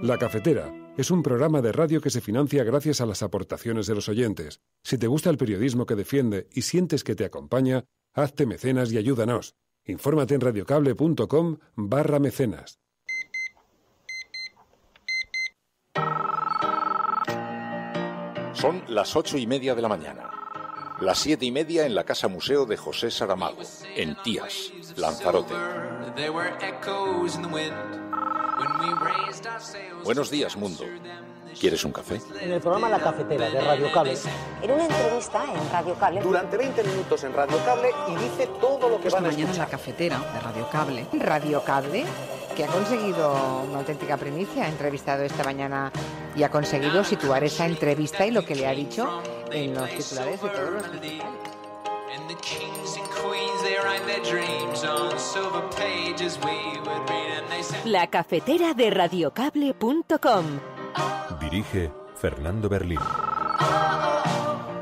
La Cafetera es un programa de radio que se financia gracias a las aportaciones de los oyentes. Si te gusta el periodismo que defiende y sientes que te acompaña, hazte mecenas y ayúdanos. Infórmate en radiocable.com/mecenas. Son las 8:30 de la mañana. Las 7:30 en la Casa Museo de José Saramago, en Tías, Lanzarote. Buenos días, mundo. ¿Quieres un café? En el programa La Cafetera de Radio Cable. En una entrevista en Radio Cable. Durante 20 minutos en Radio Cable y dice todo lo que van a mañana escuchar. en La Cafetera de Radio Cable. Radio Cable, que ha conseguido una auténtica primicia, ha entrevistado esta mañana y ha conseguido situar esa entrevista y lo que le ha dicho en los titulares de todos los digitales. La Cafetera de radiocable.com. Dirige Fernando Berlín.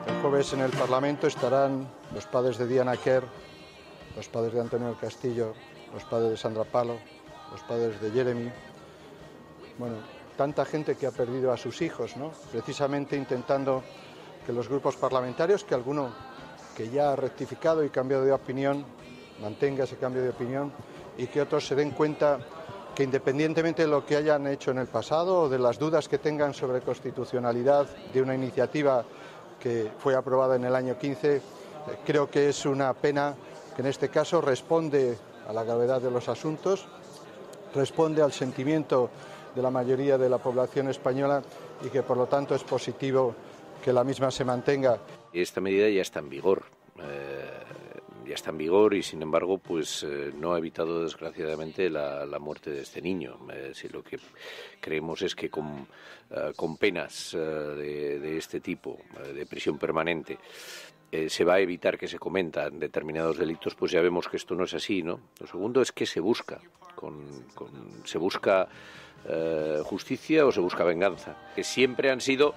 El jueves en el Parlamento estarán los padres de Diana Kerr, los padres de Antonio del Castillo, los padres de Sandra Palo, los padres de Jeremy. Bueno, tanta gente que ha perdido a sus hijos, ¿no? Precisamente intentando que los grupos parlamentarios, que alguno que ya ha rectificado y cambiado de opinión, mantenga ese cambio de opinión, y que otros se den cuenta que independientemente de lo que hayan hecho en el pasado o de las dudas que tengan sobre constitucionalidad de una iniciativa que fue aprobada en el año 15, creo que es una pena que en este caso responde a la gravedad de los asuntos, responde al sentimiento de la mayoría de la población española y que por lo tanto es positivo que la misma se mantenga. Esta medida ya está en vigor. Y sin embargo pues no ha evitado desgraciadamente la muerte de este niño. Si lo que creemos es que con penas de este tipo, de prisión permanente, se va a evitar que se cometan determinados delitos, pues ya vemos que esto no es así, ¿no? Lo segundo es que se busca justicia o se busca venganza, que siempre han sido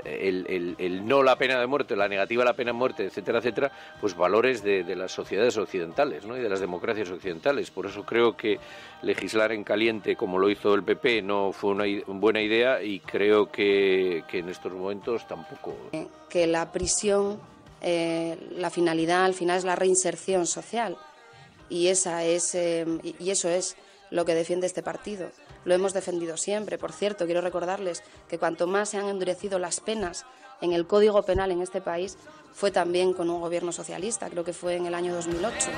el no la pena de muerte, la negativa a la pena de muerte, etcétera, etcétera, pues valores de las sociedades occidentales, ¿no? Y de las democracias occidentales. Por eso creo que legislar en caliente, como lo hizo el PP, no fue una buena idea, y creo que en estos momentos tampoco. Que la prisión, la finalidad al final es la reinserción social, y eso es lo que defiende este partido. Lo hemos defendido siempre. Por cierto, quiero recordarles que cuanto más se han endurecido las penas en el Código Penal en este país, fue también con un gobierno socialista, creo que fue en el año 2008.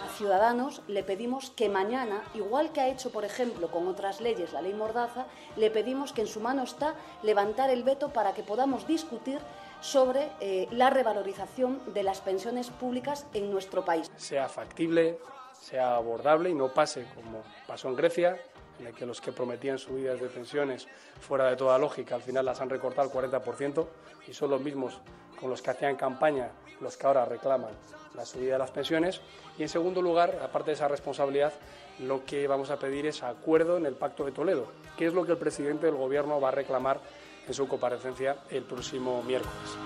A Ciudadanos le pedimos que mañana, igual que ha hecho, por ejemplo, con otras leyes, la ley Mordaza, le pedimos que en su mano está levantar el veto para que podamos discutir sobre la revalorización de las pensiones públicas en nuestro país. Sea factible, sea abordable y no pase como pasó en Grecia, en el que los que prometían subidas de pensiones fuera de toda lógica al final las han recortado al 40%, y son los mismos con los que hacían campaña los que ahora reclaman la subida de las pensiones. Y en segundo lugar, aparte de esa responsabilidad, lo que vamos a pedir es acuerdo en el Pacto de Toledo, que es lo que el presidente del Gobierno va a reclamar en su comparecencia el próximo miércoles.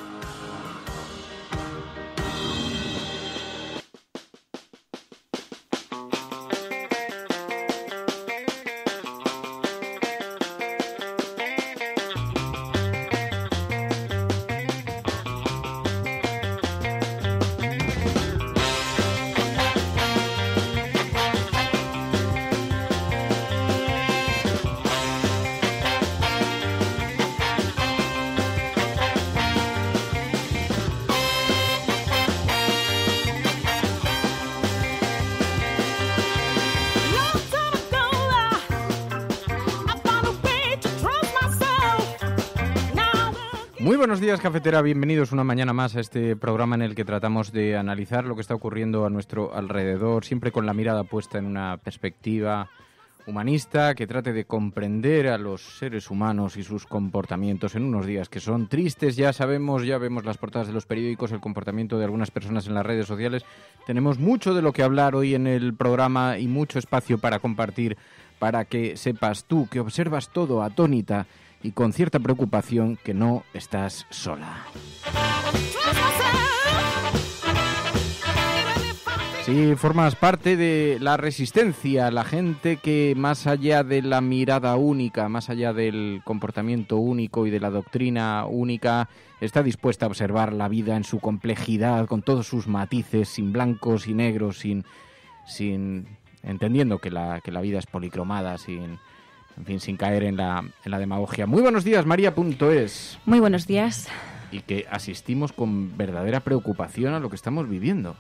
Muy buenos días, cafetera. Bienvenidos una mañana más a este programa en el que tratamos de analizar lo que está ocurriendo a nuestro alrededor, siempre con la mirada puesta en una perspectiva humanista que trate de comprender a los seres humanos y sus comportamientos en unos días que son tristes. Ya sabemos, ya vemos las portadas de los periódicos, el comportamiento de algunas personas en las redes sociales. Tenemos mucho de lo que hablar hoy en el programa y mucho espacio para compartir, para que sepas tú, que observas todo atónita y con cierta preocupación, que no estás sola. Sí, formas parte de la resistencia, la gente que más allá de la mirada única, más allá del comportamiento único y de la doctrina única, está dispuesta a observar la vida en su complejidad, con todos sus matices, sin blancos y negros, sin entendiendo que la vida es policromada, sin caer en la demagogia. Muy buenos días, María.es. Muy buenos días. Y que asistimos con verdadera preocupación a lo que estamos viviendo.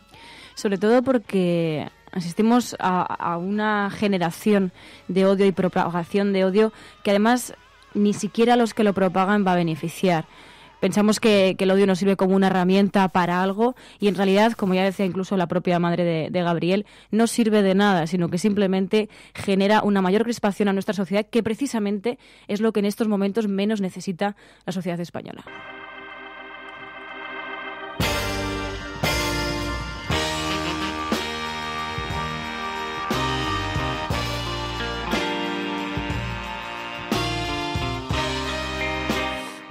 Sobre todo porque asistimos a una generación de odio y propagación de odio que además ni siquiera a los que lo propagan va a beneficiar. Pensamos que el odio nos sirve como una herramienta para algo y en realidad, como ya decía incluso la propia madre de Gabriel, no sirve de nada, sino que simplemente genera una mayor crispación a nuestra sociedad, que precisamente es lo que en estos momentos menos necesita la sociedad española.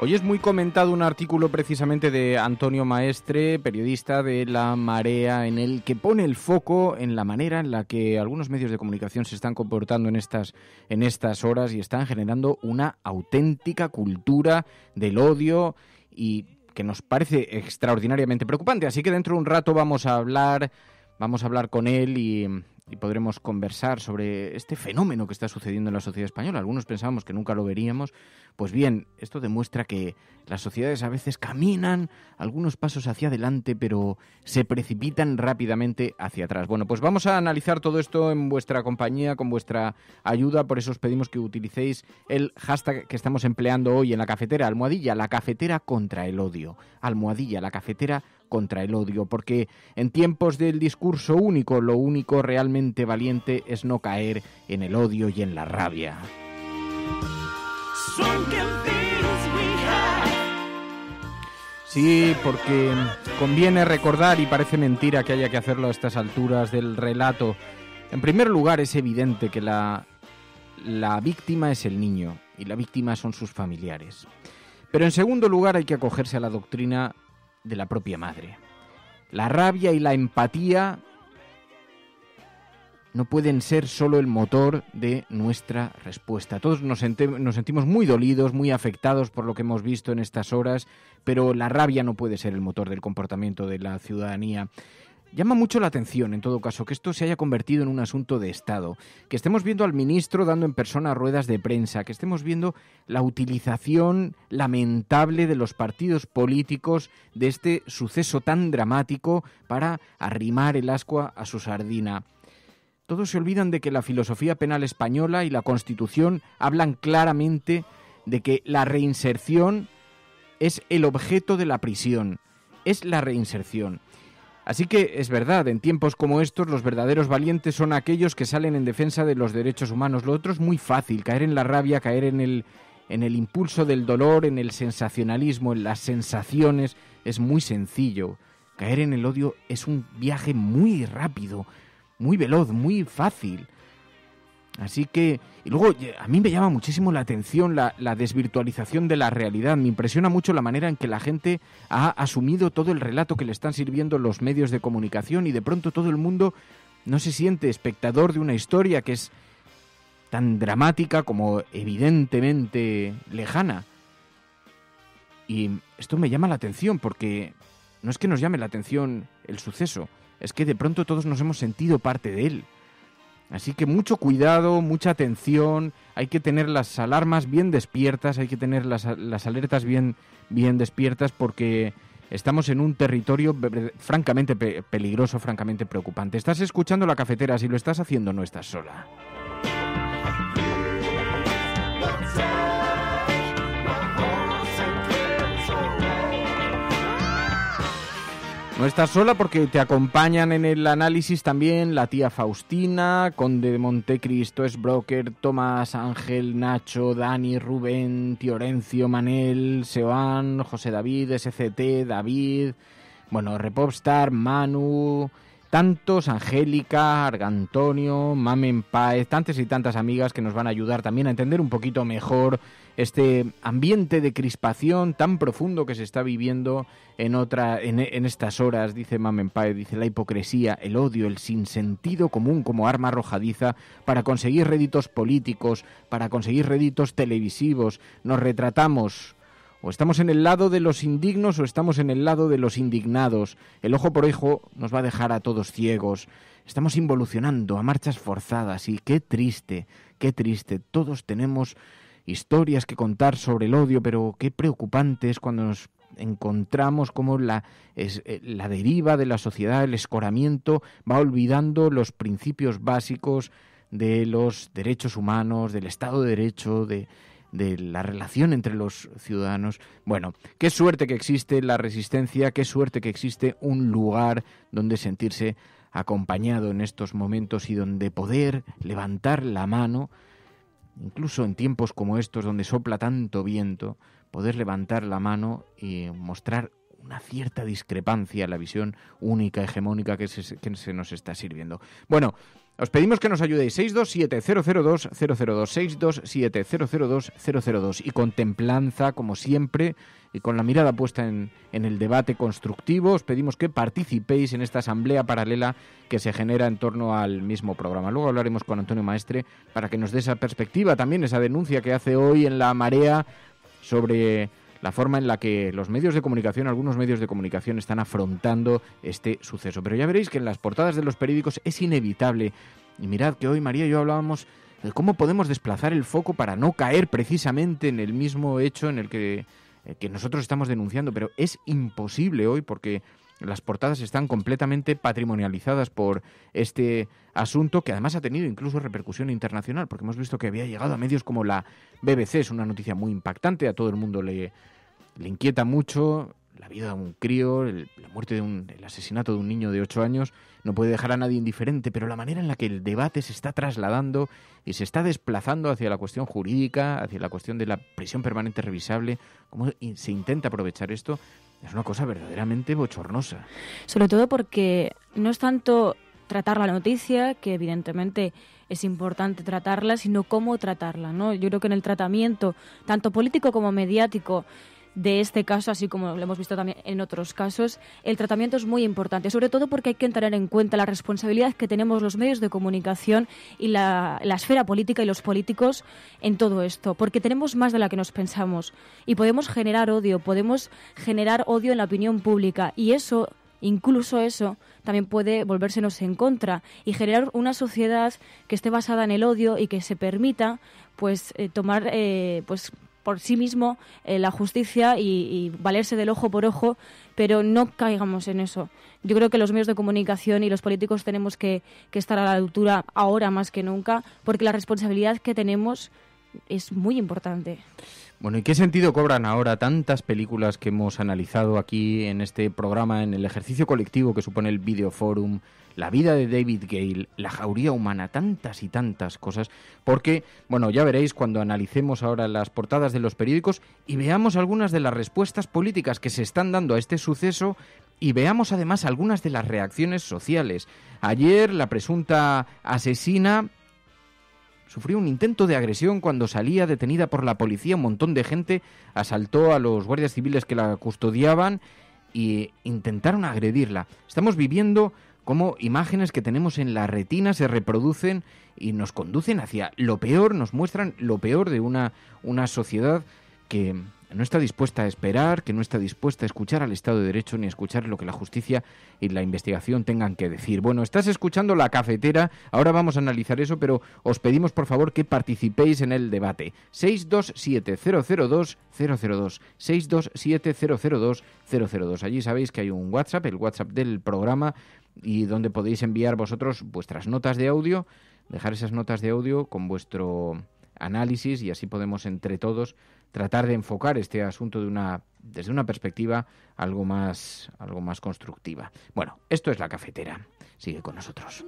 Hoy es muy comentado un artículo precisamente de Antonio Maestre, periodista de La Marea, en el que pone el foco en la manera en la que algunos medios de comunicación se están comportando en estas horas y están generando una auténtica cultura del odio y que nos parece extraordinariamente preocupante. Así que dentro de un rato vamos a hablar con él y podremos conversar sobre este fenómeno que está sucediendo en la sociedad española. Algunos pensábamos que nunca lo veríamos. Pues bien, esto demuestra que las sociedades a veces caminan algunos pasos hacia adelante, pero se precipitan rápidamente hacia atrás. Bueno, pues vamos a analizar todo esto en vuestra compañía, con vuestra ayuda. Por eso os pedimos que utilicéis el hashtag que estamos empleando hoy en la cafetera, almohadilla, la cafetera contra el odio. Almohadilla, la cafetera contra el odio, porque en tiempos del discurso único, lo único realmente valiente es no caer en el odio y en la rabia. Sí, porque conviene recordar, y parece mentira que haya que hacerlo a estas alturas del relato. En primer lugar, es evidente que la víctima es el niño y la víctima son sus familiares. Pero en segundo lugar, hay que acogerse a la doctrina de la propia madre. La rabia y la empatía no pueden ser solo el motor de nuestra respuesta. Todos nos sentimos muy dolidos, muy afectados por lo que hemos visto en estas horas, pero la rabia no puede ser el motor del comportamiento de la ciudadanía. Llama mucho la atención, en todo caso, que esto se haya convertido en un asunto de Estado, que estemos viendo al ministro dando en persona ruedas de prensa, que estemos viendo la utilización lamentable de los partidos políticos de este suceso tan dramático para arrimar el ascua a su sardina. Todos se olvidan de que la filosofía penal española y la Constitución hablan claramente de que la reinserción es el objeto de la prisión, es la reinserción. Así que es verdad, en tiempos como estos los verdaderos valientes son aquellos que salen en defensa de los derechos humanos. Lo otro es muy fácil, caer en la rabia, caer en el impulso del dolor, en el sensacionalismo, en las sensaciones, es muy sencillo. Caer en el odio es un viaje muy rápido, muy veloz, muy fácil. Así que, y luego a mí me llama muchísimo la atención la desvirtualización de la realidad. Me impresiona mucho la manera en que la gente ha asumido todo el relato que le están sirviendo los medios de comunicación y de pronto todo el mundo no se siente espectador de una historia que es tan dramática como evidentemente lejana. Y esto me llama la atención porque no es que nos llame la atención el suceso, es que de pronto todos nos hemos sentido parte de él. Así que mucho cuidado, mucha atención, hay que tener las alarmas bien despiertas, hay que tener las alertas bien despiertas porque estamos en un territorio francamente peligroso, francamente preocupante. Estás escuchando La Cafetera, si lo estás haciendo no estás sola. No estás sola porque te acompañan en el análisis también la tía Faustina, Conde de Montecristo, Esbroker, Tomás, Ángel, Nacho, Dani, Rubén, Tiorencio, Manel, Seoán, José David, SCT, David, bueno, Repopstar, Manu, tantos, Angélica, Argantonio, Mamen Páez, tantas y tantas amigas que nos van a ayudar también a entender un poquito mejor este ambiente de crispación tan profundo que se está viviendo en estas horas. Dice Mamen Páez, dice: la hipocresía, el odio, el sinsentido común como arma arrojadiza para conseguir réditos políticos, para conseguir réditos televisivos. Nos retratamos. O estamos en el lado de los indignos o estamos en el lado de los indignados. El ojo por ojo nos va a dejar a todos ciegos. Estamos involucionando a marchas forzadas y qué triste, qué triste. Todos tenemos historias que contar sobre el odio, pero qué preocupante es cuando nos encontramos cómo la deriva de la sociedad, el escoramiento, va olvidando los principios básicos de los derechos humanos, del Estado de Derecho, de la relación entre los ciudadanos. Bueno, qué suerte que existe la resistencia, qué suerte que existe un lugar donde sentirse acompañado en estos momentos y donde poder levantar la mano, incluso en tiempos como estos donde sopla tanto viento, poder levantar la mano y mostrar una cierta discrepancia a la visión única, hegemónica que se nos está sirviendo. Bueno, os pedimos que nos ayudéis. 627-002-002, 627-002-002. Y con templanza, como siempre, y con la mirada puesta en el debate constructivo, os pedimos que participéis en esta asamblea paralela que se genera en torno al mismo programa. Luego hablaremos con Antonio Maestre para que nos dé esa perspectiva, también esa denuncia que hace hoy en La Marea sobre la forma en la que los medios de comunicación, algunos medios de comunicación, están afrontando este suceso. Pero ya veréis que en las portadas de los periódicos es inevitable. Y mirad que hoy María y yo hablábamos de cómo podemos desplazar el foco para no caer precisamente en el mismo hecho en el que nosotros estamos denunciando. Pero es imposible hoy porque las portadas están completamente patrimonializadas por este asunto, que además ha tenido incluso repercusión internacional, porque hemos visto que había llegado a medios como la BBC. Es una noticia muy impactante, a todo el mundo le inquieta mucho la vida de un crío, la muerte el asesinato de un niño de 8 años, no puede dejar a nadie indiferente, pero la manera en la que el debate se está trasladando y se está desplazando hacia la cuestión jurídica, hacia la cuestión de la prisión permanente revisable, cómo se intenta aprovechar esto, es una cosa verdaderamente bochornosa. Sobre todo porque no es tanto tratar la noticia, que evidentemente es importante tratarla, sino cómo tratarla, ¿no? Yo creo que en el tratamiento, tanto político como mediático, de este caso, así como lo hemos visto también en otros casos, el tratamiento es muy importante, sobre todo porque hay que tener en cuenta la responsabilidad que tenemos los medios de comunicación y la esfera política y los políticos en todo esto, porque tenemos más de la que nos pensamos y podemos generar odio en la opinión pública, y eso, incluso eso, también puede volvérsenos en contra y generar una sociedad que esté basada en el odio y que se permita tomar por sí mismo la justicia y valerse del ojo por ojo, pero no caigamos en eso. Yo creo que los medios de comunicación y los políticos tenemos que estar a la altura ahora más que nunca, porque la responsabilidad que tenemos es muy importante. Bueno, ¿y qué sentido cobran ahora tantas películas que hemos analizado aquí en este programa, en el ejercicio colectivo que supone el Videoforum, la vida de David Gale, la jauría humana, tantas y tantas cosas? Porque, bueno, ya veréis cuando analicemos ahora las portadas de los periódicos y veamos algunas de las respuestas políticas que se están dando a este suceso y veamos además algunas de las reacciones sociales. Ayer la presunta asesina sufrió un intento de agresión cuando salía detenida por la policía. Un montón de gente asaltó a los guardias civiles que la custodiaban e intentaron agredirla. Estamos viviendo cómo imágenes que tenemos en la retina se reproducen y nos conducen hacia lo peor, nos muestran lo peor de una sociedad que no está dispuesta a esperar, que no está dispuesta a escuchar al Estado de Derecho ni a escuchar lo que la justicia y la investigación tengan que decir. Bueno, estás escuchando La Cafetera, ahora vamos a analizar eso, pero os pedimos por favor que participéis en el debate. 627-002-002, 627-002-002. Allí sabéis que hay un WhatsApp, el WhatsApp del programa, y donde podéis enviar vosotros vuestras notas de audio, dejar esas notas de audio con vuestro análisis, y así podemos entre todos tratar de enfocar este asunto desde una perspectiva algo más constructiva. Bueno, esto es La Cafetera. Sigue con nosotros.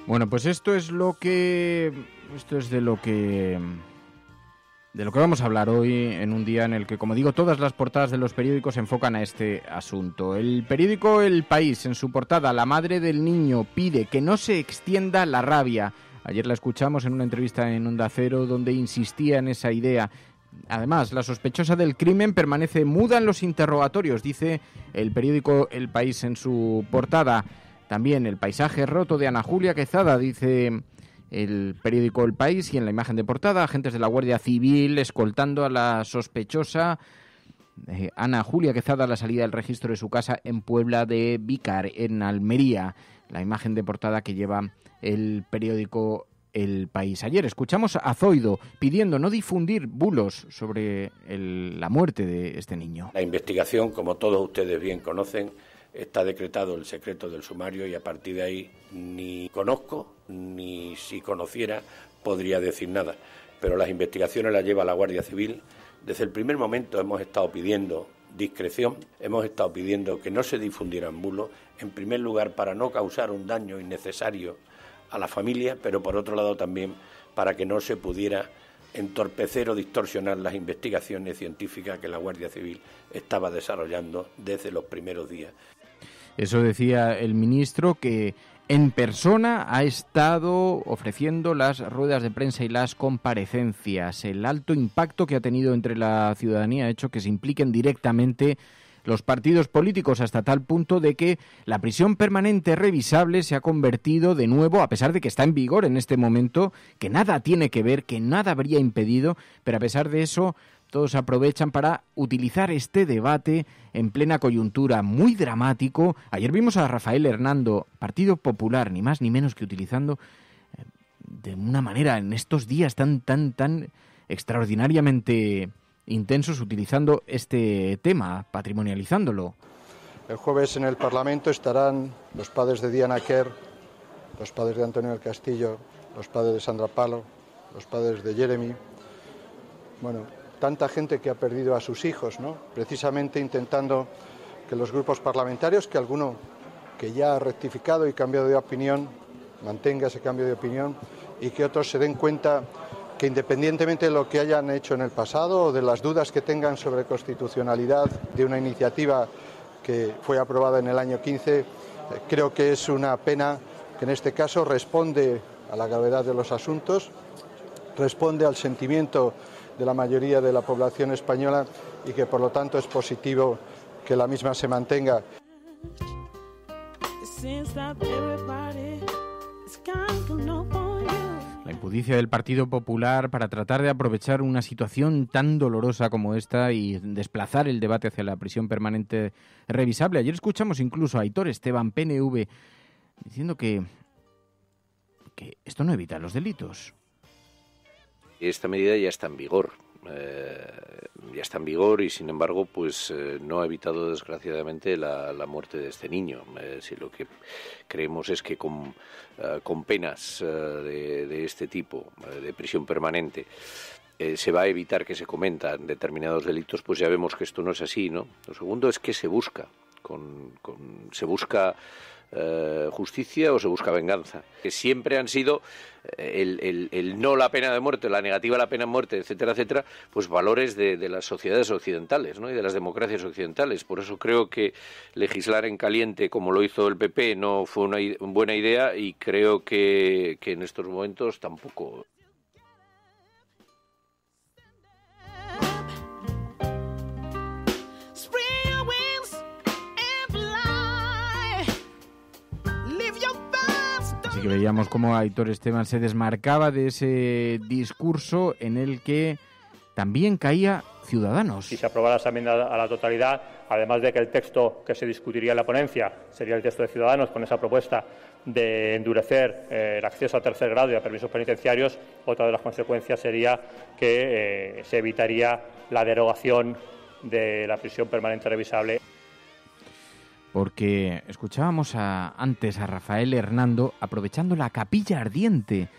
Bueno, pues esto es de lo que vamos a hablar hoy, en un día en el que, como digo, todas las portadas de los periódicos se enfocan a este asunto. El periódico El País, en su portada, la madre del niño pide que no se extienda la rabia. Ayer la escuchamos en una entrevista en Onda Cero, donde insistía en esa idea. Además, la sospechosa del crimen permanece muda en los interrogatorios, dice el periódico El País en su portada. También el paisaje roto de Ana Julia Quezada, dice el periódico El País, y en la imagen de portada, agentes de la Guardia Civil escoltando a la sospechosa Ana Julia Quezada a la salida del registro de su casa en Puebla de Vícar, en Almería. La imagen de portada que lleva el periódico El País. Ayer escuchamos a Zoido pidiendo no difundir bulos sobre la muerte de este niño. La investigación, como todos ustedes bien conocen, está decretado el secreto del sumario y a partir de ahí ni conozco, ni si conociera podría decir nada. Pero las investigaciones las lleva la Guardia Civil. Desde el primer momento hemos estado pidiendo discreción, hemos estado pidiendo que no se difundieran bulos, en primer lugar para no causar un daño innecesario a la familia, pero por otro lado también para que no se pudiera entorpecer o distorsionar las investigaciones científicas que la Guardia Civil estaba desarrollando desde los primeros días. Eso decía el ministro, que en persona ha estado ofreciendo las ruedas de prensa y las comparecencias. El alto impacto que ha tenido entre la ciudadanía ha hecho que se impliquen directamente los partidos políticos, hasta tal punto de que la prisión permanente revisable se ha convertido de nuevo, a pesar de que está en vigor en este momento, que nada tiene que ver, que nada habría impedido, pero a pesar de eso todos aprovechan para utilizar este debate en plena coyuntura, muy dramático. Ayer vimos a Rafael Hernando, Partido Popular, ni más ni menos que utilizando de una manera en estos días tan extraordinariamente intensos, utilizando este tema, patrimonializándolo. El jueves en el Parlamento estarán los padres de Diana Kerr, los padres de Antonio del Castillo, los padres de Sandra Palo, los padres de Jeremy. Bueno, tanta gente que ha perdido a sus hijos, ¿no? Precisamente intentando que los grupos parlamentarios, que alguno que ya ha rectificado y cambiado de opinión, mantenga ese cambio de opinión, y que otros se den cuenta que independientemente de lo que hayan hecho en el pasado o de las dudas que tengan sobre constitucionalidad de una iniciativa que fue aprobada en el año 15, creo que es una pena que en este caso responde a la gravedad de los asuntos, responde al sentimiento de la mayoría de la población española y que por lo tanto es positivo que la misma se mantenga. La impudicia del Partido Popular para tratar de aprovechar una situación tan dolorosa como esta y desplazar el debate hacia la prisión permanente revisable. Ayer escuchamos incluso a Aitor Esteban, PNV, diciendo que esto no evita los delitos. Esta medida ya está en vigor. Y sin embargo pues no ha evitado desgraciadamente la muerte de este niño. Si lo que creemos es que con penas de este tipo, de prisión permanente, se va a evitar que se cometan determinados delitos, pues ya vemos que esto no es así, ¿no? Lo segundo es que se busca justicia o se busca venganza, que siempre han sido el no la pena de muerte, la negativa a la pena de muerte, etcétera, etcétera, pues valores de las sociedades occidentales, ¿no? Y de las democracias occidentales. Por eso creo que legislar en caliente, como lo hizo el PP, no fue una buena idea, y creo que en estos momentos tampoco. Así que veíamos cómo Aitor Esteban se desmarcaba de ese discurso en el que también caía Ciudadanos. Si se aprobara esa enmienda a la totalidad, además de que el texto que se discutiría en la ponencia sería el texto de Ciudadanos, con esa propuesta de endurecer el acceso a tercer grado y a permisos penitenciarios, otra de las consecuencias sería que se evitaría la derogación de la prisión permanente revisable. Porque escuchábamos antes a Rafael Hernando aprovechando la capilla ardiente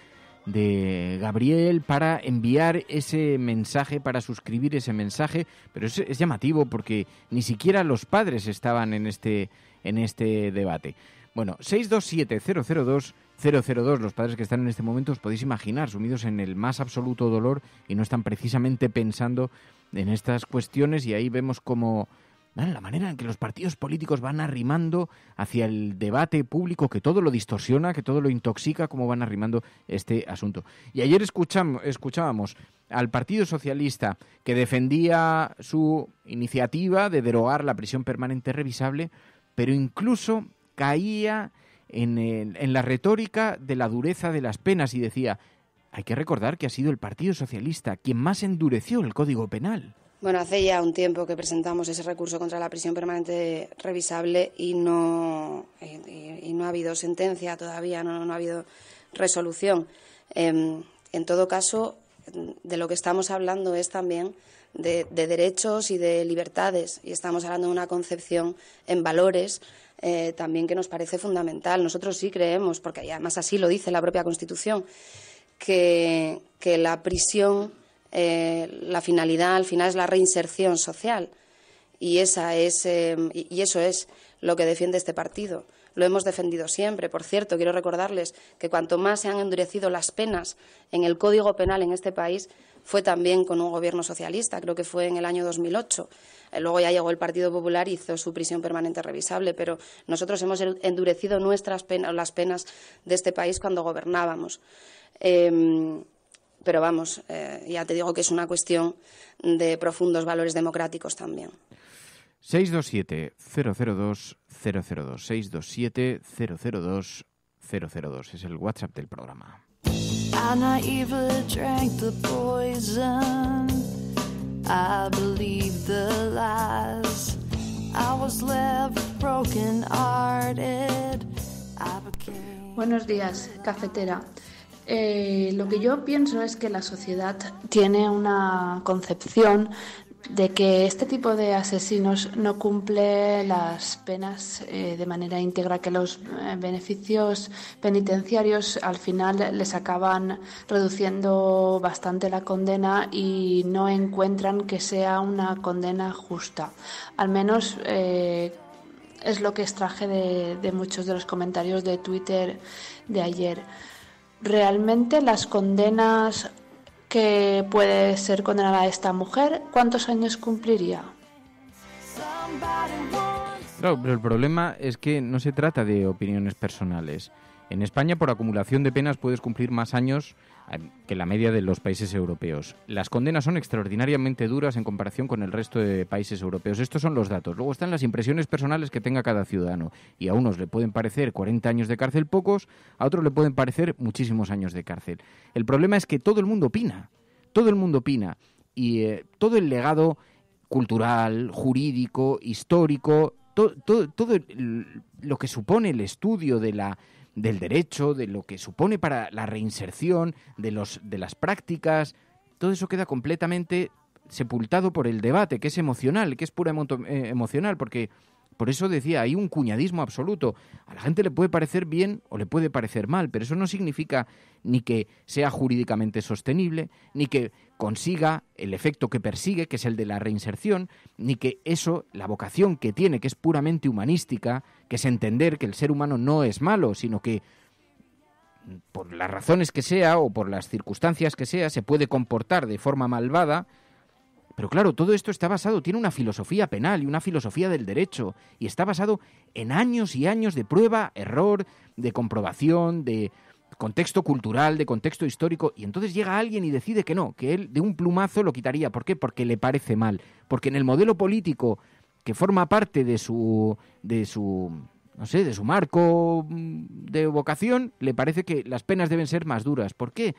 de Gabriel para enviar ese mensaje, para suscribir ese mensaje, pero es llamativo porque ni siquiera los padres estaban en este debate. Bueno, 627-002-002. Los padres que están en este momento os podéis imaginar sumidos en el más absoluto dolor y no están precisamente pensando en estas cuestiones, y ahí vemos como la manera en que los partidos políticos van arrimando hacia el debate público, que todo lo distorsiona, que todo lo intoxica, cómo van arrimando este asunto. Y ayer escuchábamos al Partido Socialista, que defendía su iniciativa de derogar la prisión permanente revisable, pero incluso caía en la retórica de la dureza de las penas y decía, hay que recordar que ha sido el Partido Socialista quien más endureció el Código Penal. Bueno, hace ya un tiempo que presentamos ese recurso contra la prisión permanente revisable y no ha habido sentencia todavía, no ha habido resolución. En todo caso, de lo que estamos hablando es también de derechos y de libertades, y estamos hablando de una concepción en valores también que nos parece fundamental. Nosotros sí creemos, porque además así lo dice la propia Constitución, que la prisión, la finalidad al final es la reinserción social, y eso es lo que defiende este partido. Lo hemos defendido siempre. Por cierto, quiero recordarles que cuanto más se han endurecido las penas en el Código Penal en este país fue también con un gobierno socialista, creo que fue en el año 2008. Luego ya llegó el Partido Popular y hizo su prisión permanente revisable, pero nosotros hemos endurecido nuestras penas, las penas de este país cuando gobernábamos. Pero vamos, ya te digo que es una cuestión de profundos valores democráticos también. 627-002-002, 627-002-002 es el WhatsApp del programa. I naively drank the poison. I believed the lies. I was left broken-hearted. Buenos días, cafetera. Lo que yo pienso es que la sociedad tiene una concepción de que este tipo de asesinos no cumple las penas de manera íntegra, que los beneficios penitenciarios al final les acaban reduciendo bastante la condena y no encuentran que sea una condena justa. Al menos es lo que extraje de muchos de los comentarios de Twitter de ayer. ¿Realmente las condenas que puede ser condenada esta mujer, cuántos años cumpliría? Claro, pero el problema es que no se trata de opiniones personales. En España, por acumulación de penas, puedes cumplir más años que la media de los países europeos. Las condenas son extraordinariamente duras en comparación con el resto de países europeos. Estos son los datos. Luego están las impresiones personales que tenga cada ciudadano. Y a unos le pueden parecer 40 años de cárcel pocos, a otros le pueden parecer muchísimos años de cárcel. El problema es que todo el mundo opina. Todo el mundo opina. Y todo el legado cultural, jurídico, histórico, todo lo que supone el estudio del derecho, de lo que supone para la reinserción, de las prácticas, todo eso queda completamente sepultado por el debate, que es emocional, que es pura emocional, porque por eso decía, hay un cuñadismo absoluto. A la gente le puede parecer bien o le puede parecer mal, pero eso no significa ni que sea jurídicamente sostenible, ni que consiga el efecto que persigue, que es el de la reinserción, ni que eso, la vocación que tiene, que es puramente humanística, que es entender que el ser humano no es malo, sino que por las razones que sea o por las circunstancias que sea, se puede comportar de forma malvada. Pero claro, todo esto está basado, tiene una filosofía penal y una filosofía del derecho, y está basado en años y años de prueba, error, de comprobación, de contexto cultural, de contexto histórico, y entonces llega alguien y decide que no, que él de un plumazo lo quitaría. ¿Por qué? Porque le parece mal, porque en el modelo político que forma parte de su marco de vocación, le parece que las penas deben ser más duras. ¿Por qué?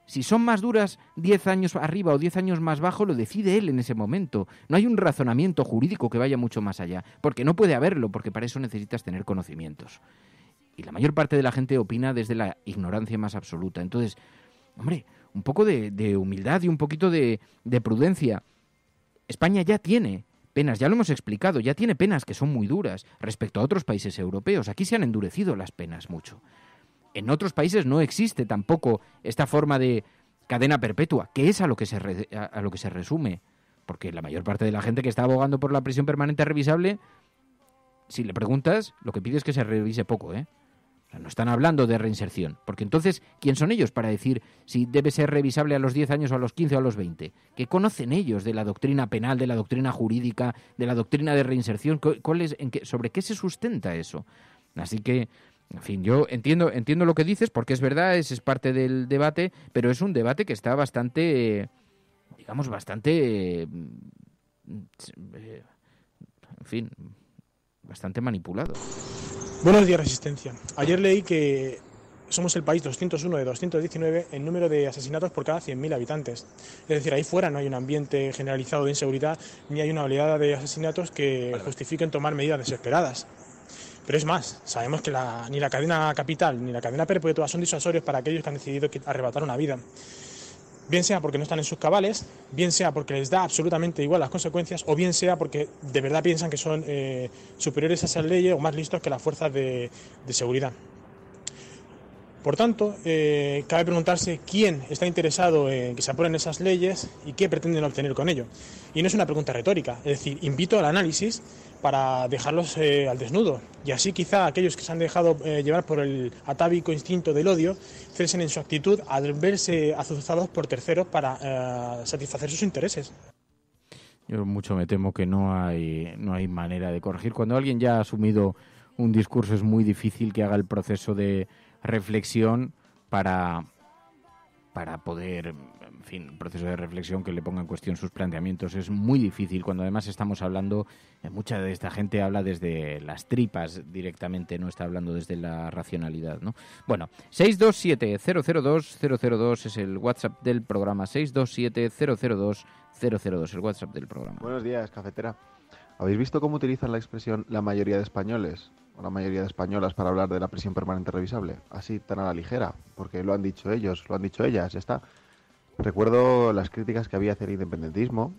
Si son más duras 10 años arriba o 10 años más bajo, lo decide él en ese momento. No hay un razonamiento jurídico que vaya mucho más allá, porque no puede haberlo, porque para eso necesitas tener conocimientos. Y la mayor parte de la gente opina desde la ignorancia más absoluta. Entonces, hombre, un poco de humildad y un poquito de prudencia. España ya tiene penas, ya lo hemos explicado, ya tiene penas que son muy duras respecto a otros países europeos. Aquí se han endurecido las penas mucho. En otros países no existe tampoco esta forma de cadena perpetua, que es a lo que se resume. Porque la mayor parte de la gente que está abogando por la prisión permanente revisable si le preguntas, lo que pide es que se revise poco, ¿eh? O sea, no están hablando de reinserción, porque entonces, ¿quién son ellos para decir si debe ser revisable a los 10 años o a los 15 o a los 20? ¿Qué conocen ellos de la doctrina penal, de la doctrina jurídica, de la doctrina de reinserción? ¿Sobre qué se sustenta eso? Así que, en fin, yo entiendo lo que dices, porque es verdad, es parte del debate, pero es un debate que está bastante, bastante manipulado. Buenos días, Resistencia. Ayer leí que somos el país 201 de 219 en número de asesinatos por cada 100.000 habitantes. Es decir, ahí fuera no hay un ambiente generalizado de inseguridad ni hay una oleada de asesinatos que justifiquen tomar medidas desesperadas. Pero es más, sabemos que ni la cadena capital ni la cadena perpetua son disuasorios para aquellos que han decidido arrebatar una vida. Bien sea porque no están en sus cabales, bien sea porque les da absolutamente igual las consecuencias, o bien sea porque de verdad piensan que son superiores a esas leyes o más listos que las fuerzas de seguridad. Por tanto, cabe preguntarse quién está interesado en que se aprueben esas leyes y qué pretenden obtener con ello. Y no es una pregunta retórica, es decir, invito al análisis para dejarlos al desnudo. Y así quizá aquellos que se han dejado llevar por el atávico instinto del odio cesen en su actitud al verse azuzados por terceros para satisfacer sus intereses. Yo mucho me temo que no hay manera de corregir. Cuando alguien ya ha asumido un discurso es muy difícil que haga el proceso de reflexión para poder, en fin, proceso de reflexión que le ponga en cuestión sus planteamientos. Es muy difícil cuando además estamos hablando, mucha de esta gente habla desde las tripas directamente, no está hablando desde la racionalidad, ¿no? Bueno, 627-002-002 es el WhatsApp del programa, 627-002-002, el WhatsApp del programa. Buenos días, cafetera. ¿Habéis visto cómo utilizan la expresión la mayoría de españoles o la mayoría de españolas para hablar de la prisión permanente revisable? Así, tan a la ligera, porque lo han dicho ellos, lo han dicho ellas, ya está. Recuerdo las críticas que había hacia el independentismo,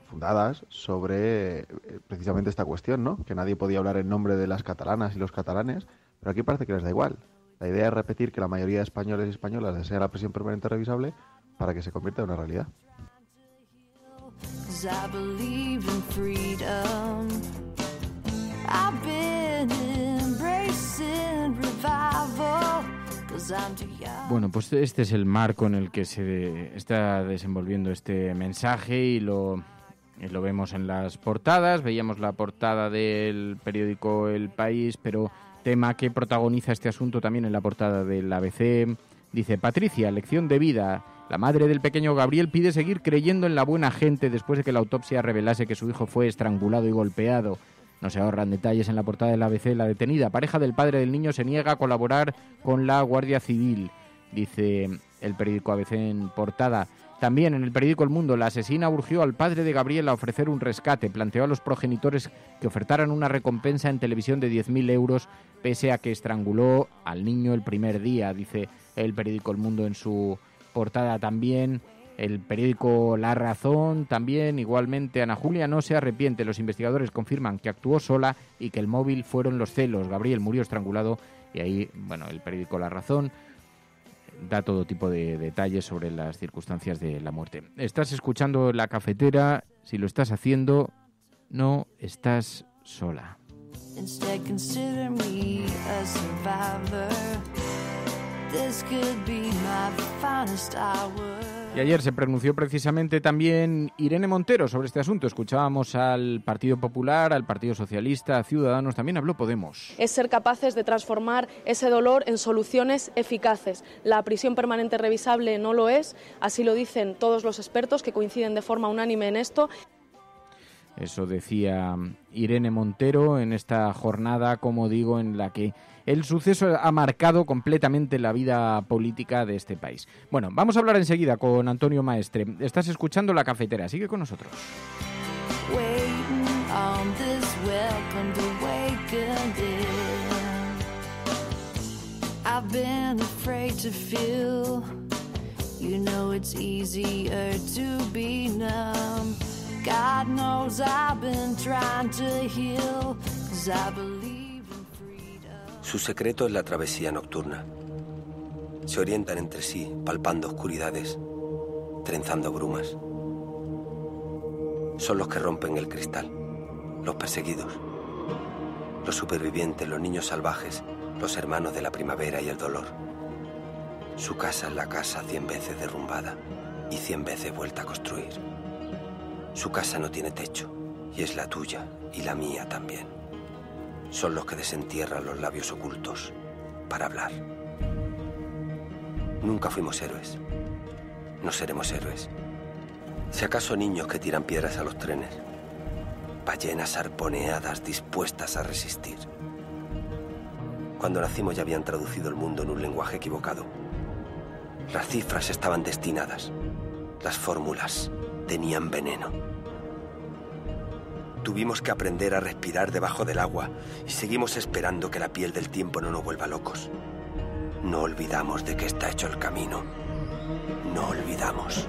fundadas sobre precisamente esta cuestión, ¿no? Que nadie podía hablar en nombre de las catalanas y los catalanes, pero aquí parece que les da igual. La idea es repetir que la mayoría de españoles y españolas desea la prisión permanente revisable para que se convierta en una realidad. Bueno, pues este es el marco en el que se está desenvolviendo este mensaje y lo vemos en las portadas. Veíamos la portada del periódico El País, pero tema que protagoniza este asunto también en la portada del ABC. Dice: Patricia, lección de vida. La madre del pequeño Gabriel pide seguir creyendo en la buena gente después de que la autopsia revelase que su hijo fue estrangulado y golpeado. No se ahorran detalles en la portada del ABC. La detenida pareja del padre del niño se niega a colaborar con la Guardia Civil, dice el periódico ABC en portada. También en el periódico El Mundo, la asesina urgió al padre de Gabriel a ofrecer un rescate. Planteó a los progenitores que ofertaran una recompensa en televisión de 10.000 euros pese a que estranguló al niño el primer día, dice el periódico El Mundo en su portada. También el periódico La Razón, también igualmente, Ana Julia no se arrepiente. Los investigadores confirman que actuó sola y que el móvil fueron los celos. Gabriel murió estrangulado y ahí, bueno, el periódico La Razón da todo tipo de detalles sobre las circunstancias de la muerte. Estás escuchando La Cafetera. Si lo estás haciendo, no estás sola. Instead, consider me a survivor. This could be my finest hour. Y ayer se pronunció precisamente también Irene Montero sobre este asunto. Escuchábamos al Partido Popular, al Partido Socialista, a Ciudadanos, también habló Podemos. Es ser capaces de transformar ese dolor en soluciones eficaces. La prisión permanente revisable no lo es, así lo dicen todos los expertos que coinciden de forma unánime en esto. Eso decía Irene Montero en esta jornada, como digo, en la que el suceso ha marcado completamente la vida política de este país. Bueno, vamos a hablar enseguida con Antonio Maestre. Estás escuchando La Cafetera, sigue con nosotros. God knows I've been trying to heal, 'cause I believe in freedom. Su secreto es la travesía nocturna. Se orientan entre sí, palpando oscuridades, trenzando brumas. Son los que rompen el cristal, los perseguidos. los supervivientes, los niños salvajes, los hermanos de la primavera y el dolor. Su casa es la casa 100 veces derrumbada y 100 veces vuelta a construir. Su casa no tiene techo y es la tuya y la mía también. Son los que desentierran los labios ocultos para hablar. Nunca fuimos héroes. No seremos héroes. Si acaso niños que tiran piedras a los trenes, ballenas arponeadas dispuestas a resistir. Cuando nacimos ya habían traducido el mundo en un lenguaje equivocado. Las cifras estaban destinadas. Las fórmulas tenían veneno. Tuvimos que aprender a respirar debajo del agua y seguimos esperando que la piel del tiempo no nos vuelva locos. No olvidamos de qué está hecho el camino. No olvidamos.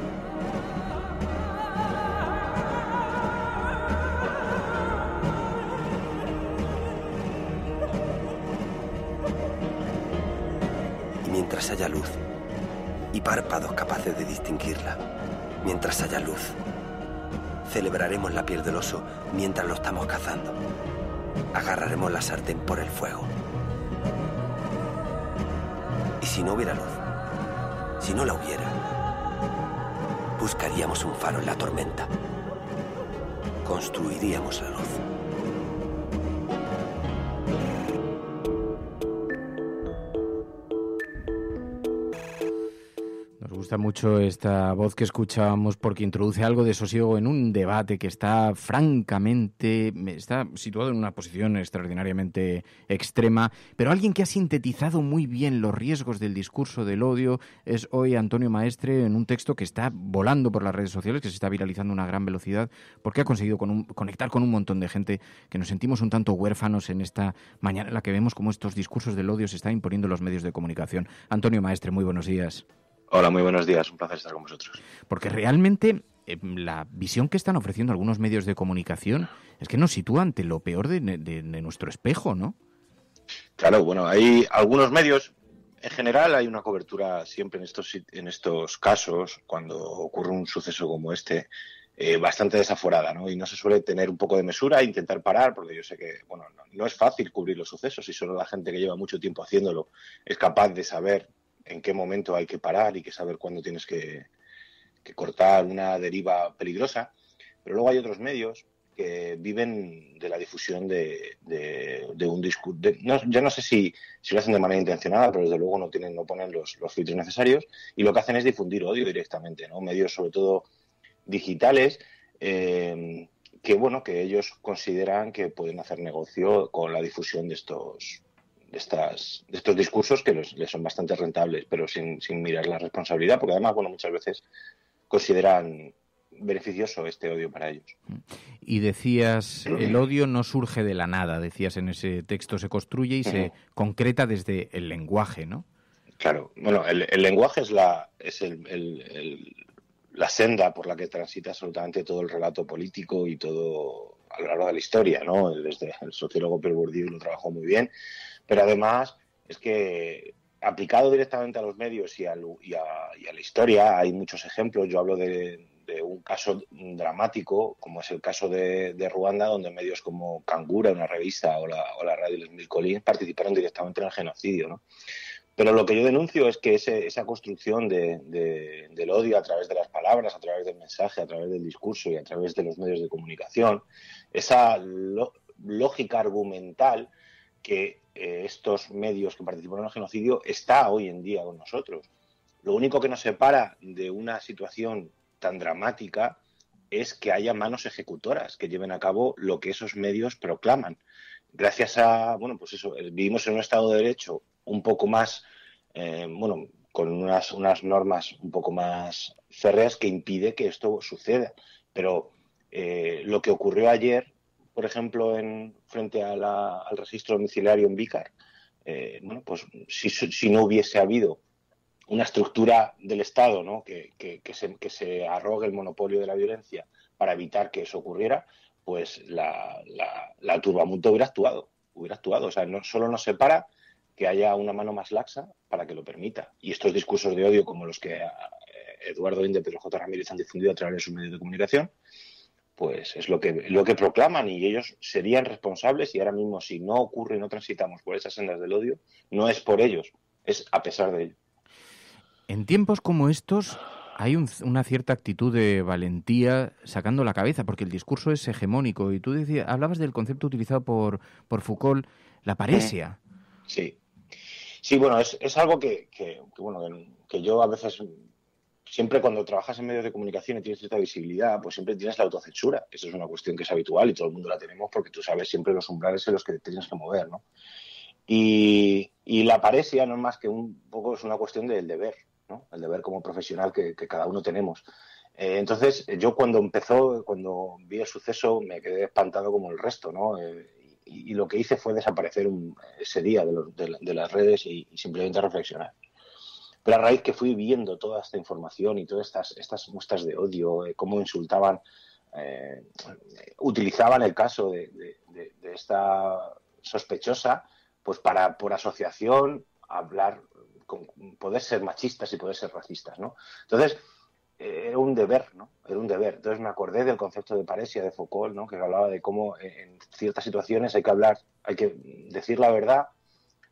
Y mientras haya luz y párpados capaces de distinguirla, mientras haya luz, celebraremos la piel del oso mientras lo estamos cazando. Agarraremos la sartén por el fuego. Y si no hubiera luz, si no la hubiera, buscaríamos un faro en la tormenta. Construiríamos la luz. Nos gusta mucho esta voz que escuchamos porque introduce algo de sosiego en un debate que está situado en una posición extraordinariamente extrema, pero alguien que ha sintetizado muy bien los riesgos del discurso del odio es hoy Antonio Maestre, en un texto que está volando por las redes sociales, que se está viralizando a una gran velocidad, porque ha conseguido conectar con un montón de gente que nos sentimos un tanto huérfanos en esta mañana en la que vemos cómo estos discursos del odio se están imponiendo en los medios de comunicación. Antonio Maestre, muy buenos días. Hola, muy buenos días. Un placer estar con vosotros. Porque realmente la visión que están ofreciendo algunos medios de comunicación es que nos sitúa ante lo peor de nuestro espejo, ¿no? Claro, bueno, hay algunos medios. En general hay una cobertura siempre en estos casos, cuando ocurre un suceso como este, bastante desaforada, ¿no? Y no se suele tener un poco de mesura e intentar parar, porque yo sé que, bueno, no es fácil cubrir los sucesos y solo la gente que lleva mucho tiempo haciéndolo es capaz de saber en qué momento hay que parar y que saber cuándo tienes que cortar una deriva peligrosa. Pero luego hay otros medios que viven de la difusión de un discurso. Yo no sé si lo hacen de manera intencionada, pero desde luego no ponen los filtros necesarios y lo que hacen es difundir odio directamente, ¿no? Medios sobre todo digitales que ellos consideran que pueden hacer negocio con la difusión de estos discursos que les son bastante rentables, pero sin mirar la responsabilidad, porque además, muchas veces consideran beneficioso este odio para ellos. Y decías, el odio no surge de la nada, decías en ese texto, se construye y se concreta desde el lenguaje, ¿no? Claro, bueno, el lenguaje es la senda por la que transita absolutamente todo el relato político y todo a lo largo de la historia, ¿no? Desde el sociólogo Pierre Bourdieu lo trabajó muy bien. Pero además es que aplicado directamente a los medios y a la historia hay muchos ejemplos. Yo hablo de un caso dramático, como es el caso de Ruanda, donde medios como Kangura, una revista, o la radio Les Mille Collines participaron directamente en el genocidio, ¿no? Pero lo que yo denuncio es que esa construcción del odio a través de las palabras, a través del mensaje, a través del discurso y a través de los medios de comunicación, esa lógica argumental que estos medios que participaron en el genocidio está hoy en día con nosotros. Lo único que nos separa de una situación tan dramática es que haya manos ejecutoras que lleven a cabo lo que esos medios proclaman. Gracias a, vivimos en un Estado de Derecho un poco más, con unas normas un poco más férreas que impide que esto suceda. Pero lo que ocurrió ayer, por ejemplo, frente al registro domiciliario en Vícar, si no hubiese habido una estructura del Estado, ¿no? que se arrogue el monopolio de la violencia para evitar que eso ocurriera, pues la turbamulta hubiera actuado. O sea, no solo nos separa que haya una mano más laxa para que lo permita. Y estos discursos de odio, como los que Eduardo Inde y Pedro J. Ramírez han difundido a través de sus medios de comunicación, pues es lo que proclaman, y ellos serían responsables, y ahora mismo si no ocurre y no transitamos por esas sendas del odio, no es por ellos, es a pesar de ello. En tiempos como estos hay una cierta actitud de valentía sacando la cabeza, porque el discurso es hegemónico, y tú hablabas del concepto utilizado por Foucault, la paresia. Sí, bueno, es algo que yo a veces... Siempre cuando trabajas en medios de comunicación y tienes cierta visibilidad, pues siempre tienes la autocensura. Eso es una cuestión que es habitual y todo el mundo la tenemos porque tú sabes siempre los umbrales en los que te tienes que mover, ¿no? Y la paresia no es más que es una cuestión del deber, ¿no? El deber como profesional que cada uno tenemos. Entonces, yo cuando vi el suceso me quedé espantado como el resto, ¿no? Y lo que hice fue desaparecer ese día de las redes y simplemente reflexionar. Pero a raíz que fui viendo toda esta información y todas estas muestras de odio, cómo insultaban, utilizaban el caso de esta sospechosa, pues por asociación hablar, poder ser machistas y poder ser racistas, ¿no? Entonces, era un deber, ¿no? Era un deber. Entonces me acordé del concepto de paresia de Foucault, ¿no? Que hablaba de cómo en ciertas situaciones hay que decir la verdad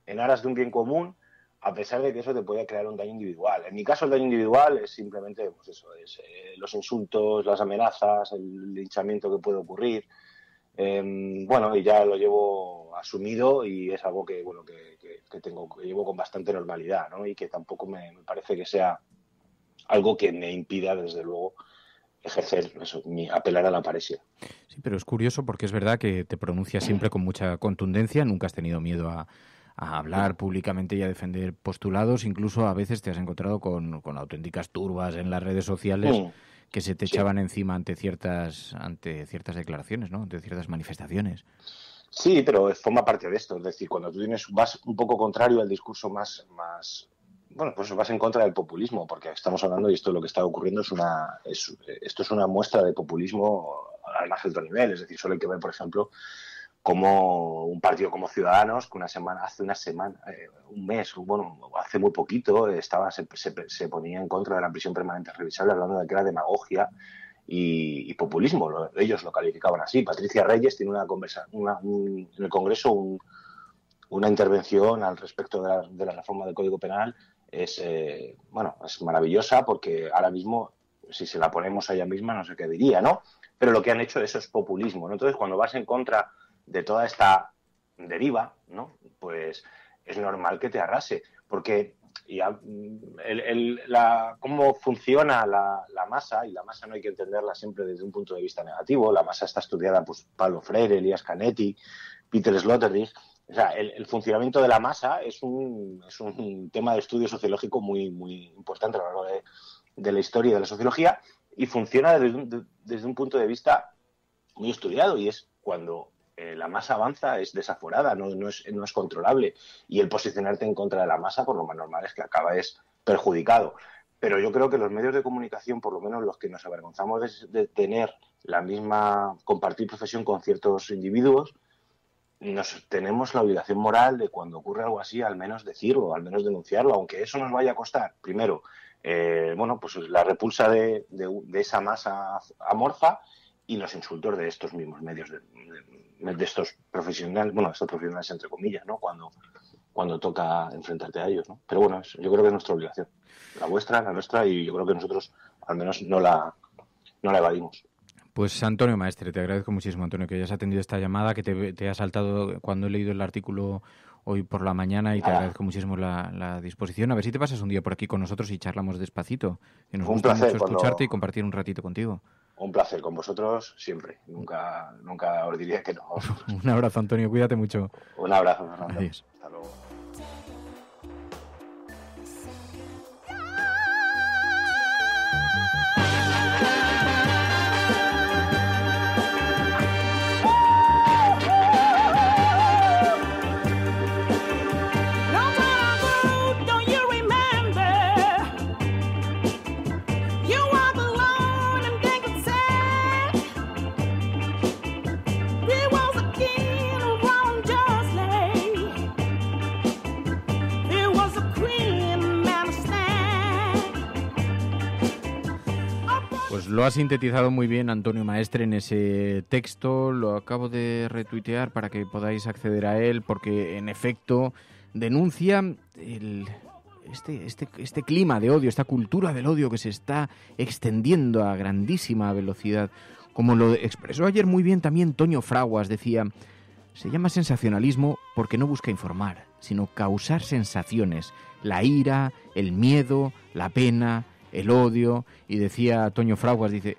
en aras de un bien común, a pesar de que eso te puede crear un daño individual. En mi caso, el daño individual es simplemente pues eso, los insultos, las amenazas, el linchamiento que puede ocurrir. Y ya lo llevo asumido y es algo que llevo con bastante normalidad, ¿no? Y que tampoco me parece que sea algo que me impida, desde luego, ejercer eso, apelar a la paresia. Sí, pero es curioso porque es verdad que te pronuncias siempre con mucha contundencia, nunca has tenido miedo a hablar públicamente y a defender postulados, incluso a veces te has encontrado con auténticas turbas en las redes sociales que se te echaban encima ante ciertas declaraciones, ¿no? Ante ciertas manifestaciones. Sí, pero forma parte de esto, es decir, cuando tú vas un poco contrario al discurso más pues vas en contra del populismo, porque estamos hablando, y esto es lo que está ocurriendo, esto es una muestra de populismo al más alto nivel, es decir, solo hay que ver, por ejemplo, como un partido como Ciudadanos, que hace un mes, hace muy poquito, se ponía en contra de la prisión permanente revisable, hablando de que era demagogia y populismo. Ellos lo calificaban así. Patricia Reyes tiene en el Congreso una intervención al respecto de la reforma del Código Penal. Es maravillosa, porque ahora mismo, si se la ponemos a ella misma, no sé qué diría, ¿no? Pero lo que han hecho, eso es populismo, ¿no? Entonces, cuando vas en contra de toda esta deriva, ¿no? Pues es normal que te arrase, porque cómo funciona la masa, y la masa no hay que entenderla siempre desde un punto de vista negativo. La masa está estudiada por Paulo Freire, Elías Canetti, Peter Sloterdijk. O sea, el funcionamiento de la masa es un tema de estudio sociológico muy, muy importante a lo largo de la historia de la sociología, y funciona desde un punto de vista muy estudiado, y es cuando la masa avanza, es desaforada, no es controlable, y el posicionarte en contra de la masa, por lo más normal, es que acabes perjudicado. Pero yo creo que los medios de comunicación, por lo menos los que nos avergonzamos de tener compartir profesión con ciertos individuos, tenemos la obligación moral de, cuando ocurre algo así, al menos decirlo, al menos denunciarlo, aunque eso nos vaya a costar, primero, pues la repulsa de esa masa amorfa, y los insultos de estos mismos medios, de estos profesionales, estos profesionales entre comillas, ¿no? Cuando toca enfrentarte a ellos, ¿no? Pero bueno, yo creo que es nuestra obligación, la vuestra, la nuestra, y yo creo que nosotros al menos no la evadimos. Pues Antonio Maestre, te agradezco muchísimo, Antonio, que hayas atendido esta llamada, que te ha saltado cuando he leído el artículo hoy por la mañana, y te agradezco muchísimo la disposición. A ver si te pasas un día por aquí con nosotros y charlamos despacito, que nos gusta mucho escucharte y compartir un ratito contigo. Un placer, con vosotros siempre. Nunca os diría que no. Un abrazo, Antonio, cuídate mucho. Un abrazo, Fernando. Adiós. Hasta luego. Pues lo ha sintetizado muy bien Antonio Maestre en ese texto, lo acabo de retuitear para que podáis acceder a él, porque en efecto denuncia este clima de odio, esta cultura del odio que se está extendiendo a grandísima velocidad. Como lo expresó ayer muy bien también Toño Fraguas, decía, se llama sensacionalismo porque no busca informar, sino causar sensaciones, la ira, el miedo, la pena, el odio. Y decía Toño Fraguas, dice,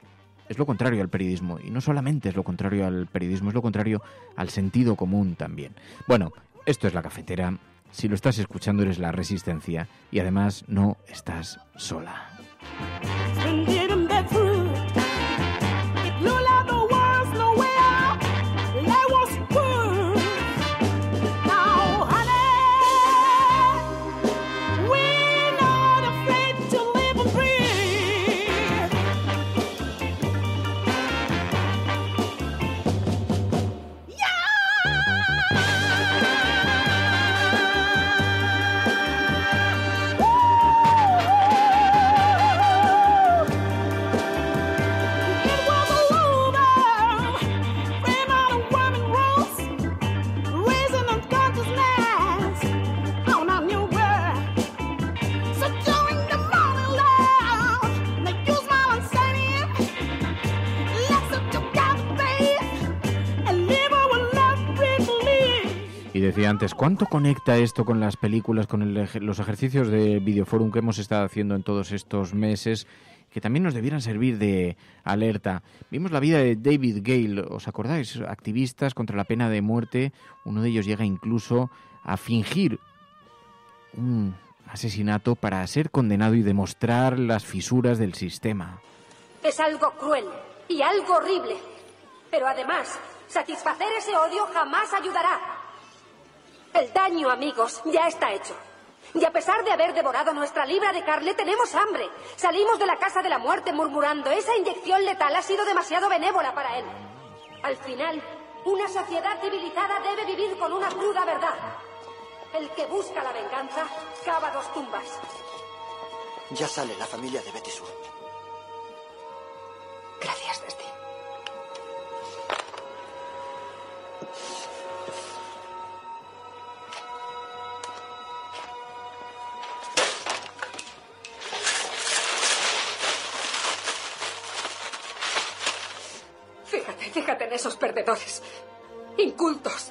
es lo contrario al periodismo, y no solamente es lo contrario al periodismo, es lo contrario al sentido común también. Bueno, esto es La Cafetera. Si lo estás escuchando eres La Resistencia y además no estás sola. Y decía antes, ¿cuánto conecta esto con las películas, con los ejercicios de Videoforum que hemos estado haciendo en todos estos meses, que también nos debieran servir de alerta? Vimos la vida de David Gale, ¿os acordáis? Activistas contra la pena de muerte. Uno de ellos llega incluso a fingir un asesinato para ser condenado y demostrar las fisuras del sistema. Es algo cruel y algo horrible. Pero además, satisfacer ese odio jamás ayudará. El daño, amigos, ya está hecho. Y a pesar de haber devorado nuestra libra de carne, tenemos hambre. Salimos de la casa de la muerte murmurando, esa inyección letal ha sido demasiado benévola para él. Al final, una sociedad civilizada debe vivir con una cruda verdad. El que busca la venganza, cava dos tumbas. Ya sale la familia de Betty Sue. Gracias, Dusty. Fíjate en esos perdedores. Incultos,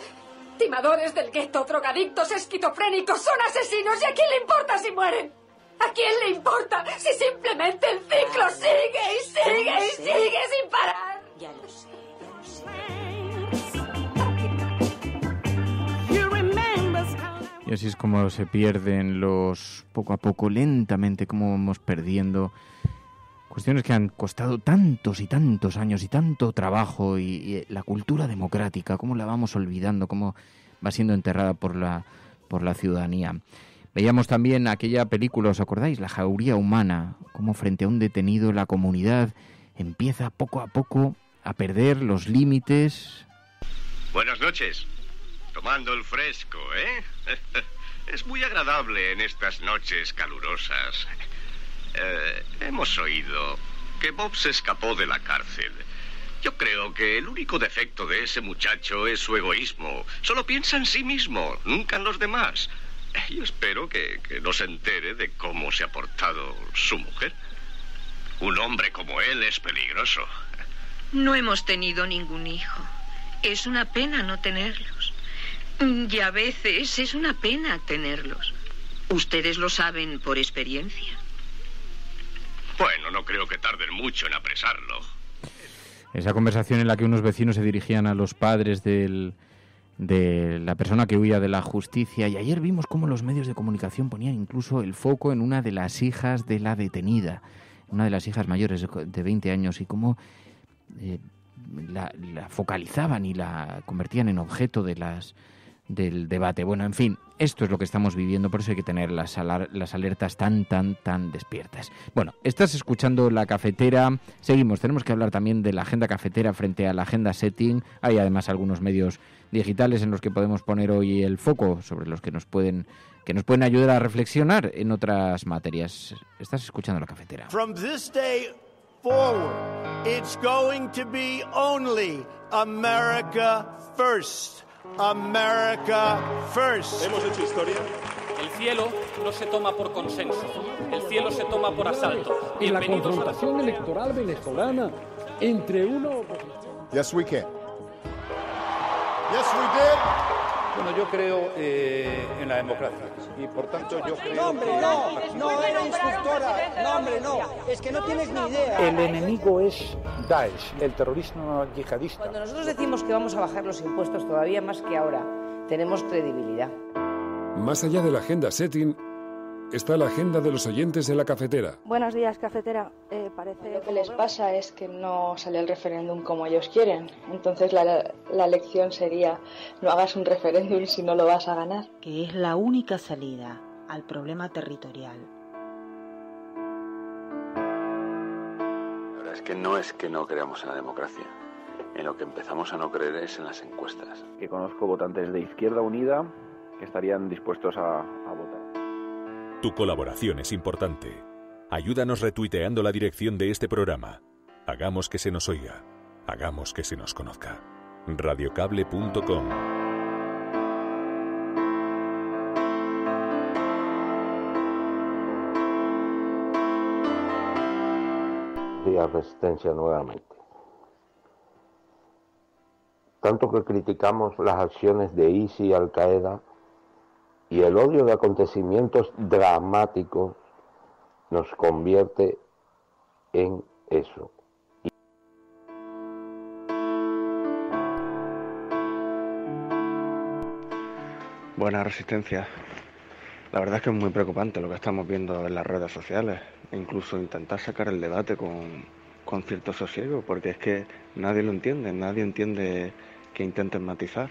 timadores del gueto, drogadictos, esquizofrénicos, son asesinos. ¿Y a quién le importa si mueren? ¿A quién le importa si simplemente el ciclo sigue y sigue y sigue sin parar? Ya lo sé, Y así es como se pierden poco a poco, lentamente, como vamos perdiendo cuestiones que han costado tantos y tantos años y tanto trabajo, y la cultura democrática, cómo la vamos olvidando, cómo va siendo enterrada por la ciudadanía. Veíamos también aquella película, ¿os acordáis? La jauría humana, cómo frente a un detenido la comunidad empieza poco a poco a perder los límites. Buenas noches. Tomando el fresco, ¿eh? Es muy agradable en estas noches calurosas. Hemos oído que Bob se escapó de la cárcel. Yo creo que el único defecto de ese muchacho es su egoísmo. Solo piensa en sí mismo, nunca en los demás. Yo espero que no se entere de cómo se ha portado su mujer. Un hombre como él es peligroso. No hemos tenido ningún hijo. Es una pena no tenerlos. Y a veces es una pena tenerlos. Ustedes lo saben por experiencia. Bueno, no creo que tarden mucho en apresarlo. Esa conversación en la que unos vecinos se dirigían a los padres de la persona que huía de la justicia, y ayer vimos cómo los medios de comunicación ponían incluso el foco en una de las hijas de la detenida, una de las hijas mayores de 20 años, y cómo la focalizaban y la convertían en objeto del debate. Bueno, en fin, esto es lo que estamos viviendo, por eso hay que tener las alertas tan despiertas. Bueno, estás escuchando La Cafetera, seguimos, tenemos que hablar también de la agenda cafetera frente a la agenda setting. Hay además algunos medios digitales en los que podemos poner hoy el foco, sobre los que nos pueden ayudar a reflexionar en otras materias. Estás escuchando La Cafetera. From this day forward, it's going to be only America first. America first. Hemos hecho historia. El cielo no se toma por consenso, el cielo se toma por asalto. En la confrontación electoral venezolana entre una oposición. Yes, we can. Yes, we did. Bueno, yo creo en la democracia y por tanto yo creo no, hombre, no era instructora, no, hombre, no, es que no tienes ni idea. El enemigo es Daesh, el terrorismo yihadista. Cuando nosotros decimos que vamos a bajar los impuestos todavía más que ahora, tenemos credibilidad. Más allá de la agenda setting, está la agenda de los oyentes de la cafetera. Buenos días, cafetera. Parece lo que les pasa es que no sale el referéndum como ellos quieren. Entonces la lección sería: no hagas un referéndum si no lo vas a ganar. Que es la única salida al problema territorial. La verdad es que no creamos en la democracia. En lo que empezamos a no creer es en las encuestas. Que conozco votantes de Izquierda Unida que estarían dispuestos a votar. Tu colaboración es importante. Ayúdanos retuiteando la dirección de este programa. Hagamos que se nos oiga. Hagamos que se nos conozca. Radiocable.com. Días Resistencia nuevamente. Tanto que criticamos las acciones de ISIS y Al-Qaeda, y el odio de acontecimientos dramáticos nos convierte en eso. Buena Resistencia. La verdad es que es muy preocupante lo que estamos viendo en las redes sociales. E incluso intentar sacar el debate con cierto sosiego, porque es que nadie lo entiende, nadie entiende que intenten matizar.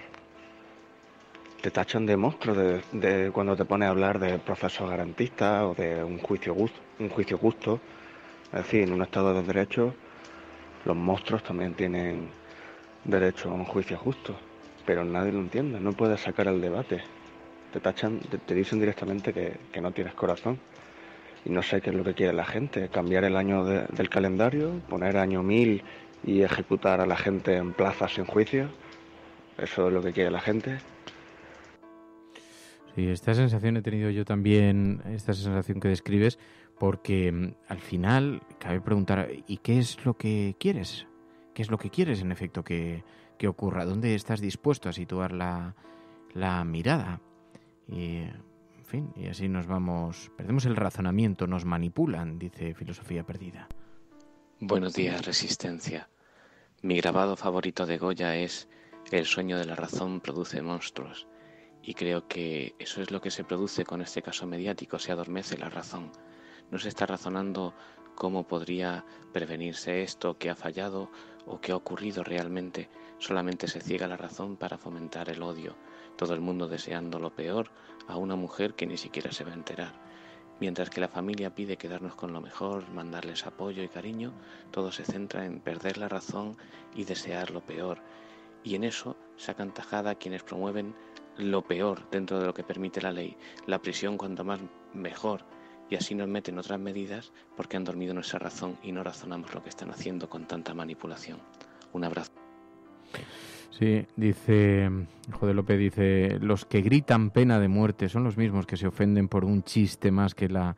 Te tachan de monstruo de cuando te pones a hablar de procesos garantistas o de un juicio justo. Es decir, en un Estado de Derecho los monstruos también tienen derecho a un juicio justo, pero nadie lo entiende, no puedes sacar el debate. Te tachan, te dicen directamente que no tienes corazón. Y no sé qué es lo que quiere la gente, cambiar el año del calendario, poner año 1000 y ejecutar a la gente en plazas sin juicio. Eso es lo que quiere la gente. Sí, esta sensación he tenido yo también, esta sensación que describes, porque al final cabe preguntar, ¿y qué es lo que quieres? ¿Qué es lo que quieres, en efecto, que ocurra? ¿Dónde estás dispuesto a situar la mirada? Y, en fin, y así nos vamos, perdemos el razonamiento, nos manipulan, dice Filosofía Perdida. Buenos días, Resistencia. Mi grabado favorito de Goya es «El sueño de la razón produce monstruos». Y creo que eso es lo que se produce con este caso mediático, se adormece la razón. No se está razonando cómo podría prevenirse esto, qué ha fallado o qué ha ocurrido realmente. Solamente se ciega la razón para fomentar el odio. Todo el mundo deseando lo peor a una mujer que ni siquiera se va a enterar. Mientras que la familia pide quedarnos con lo mejor, mandarles apoyo y cariño, todo se centra en perder la razón y desear lo peor. Y en eso sacan tajada quienes promueven lo peor dentro de lo que permite la ley, la prisión cuanto más mejor, y así nos meten otras medidas porque han dormido nuestra razón y no razonamos lo que están haciendo con tanta manipulación. Un abrazo. Sí, dice, José López dice, los que gritan pena de muerte son los mismos que se ofenden por un chiste más que la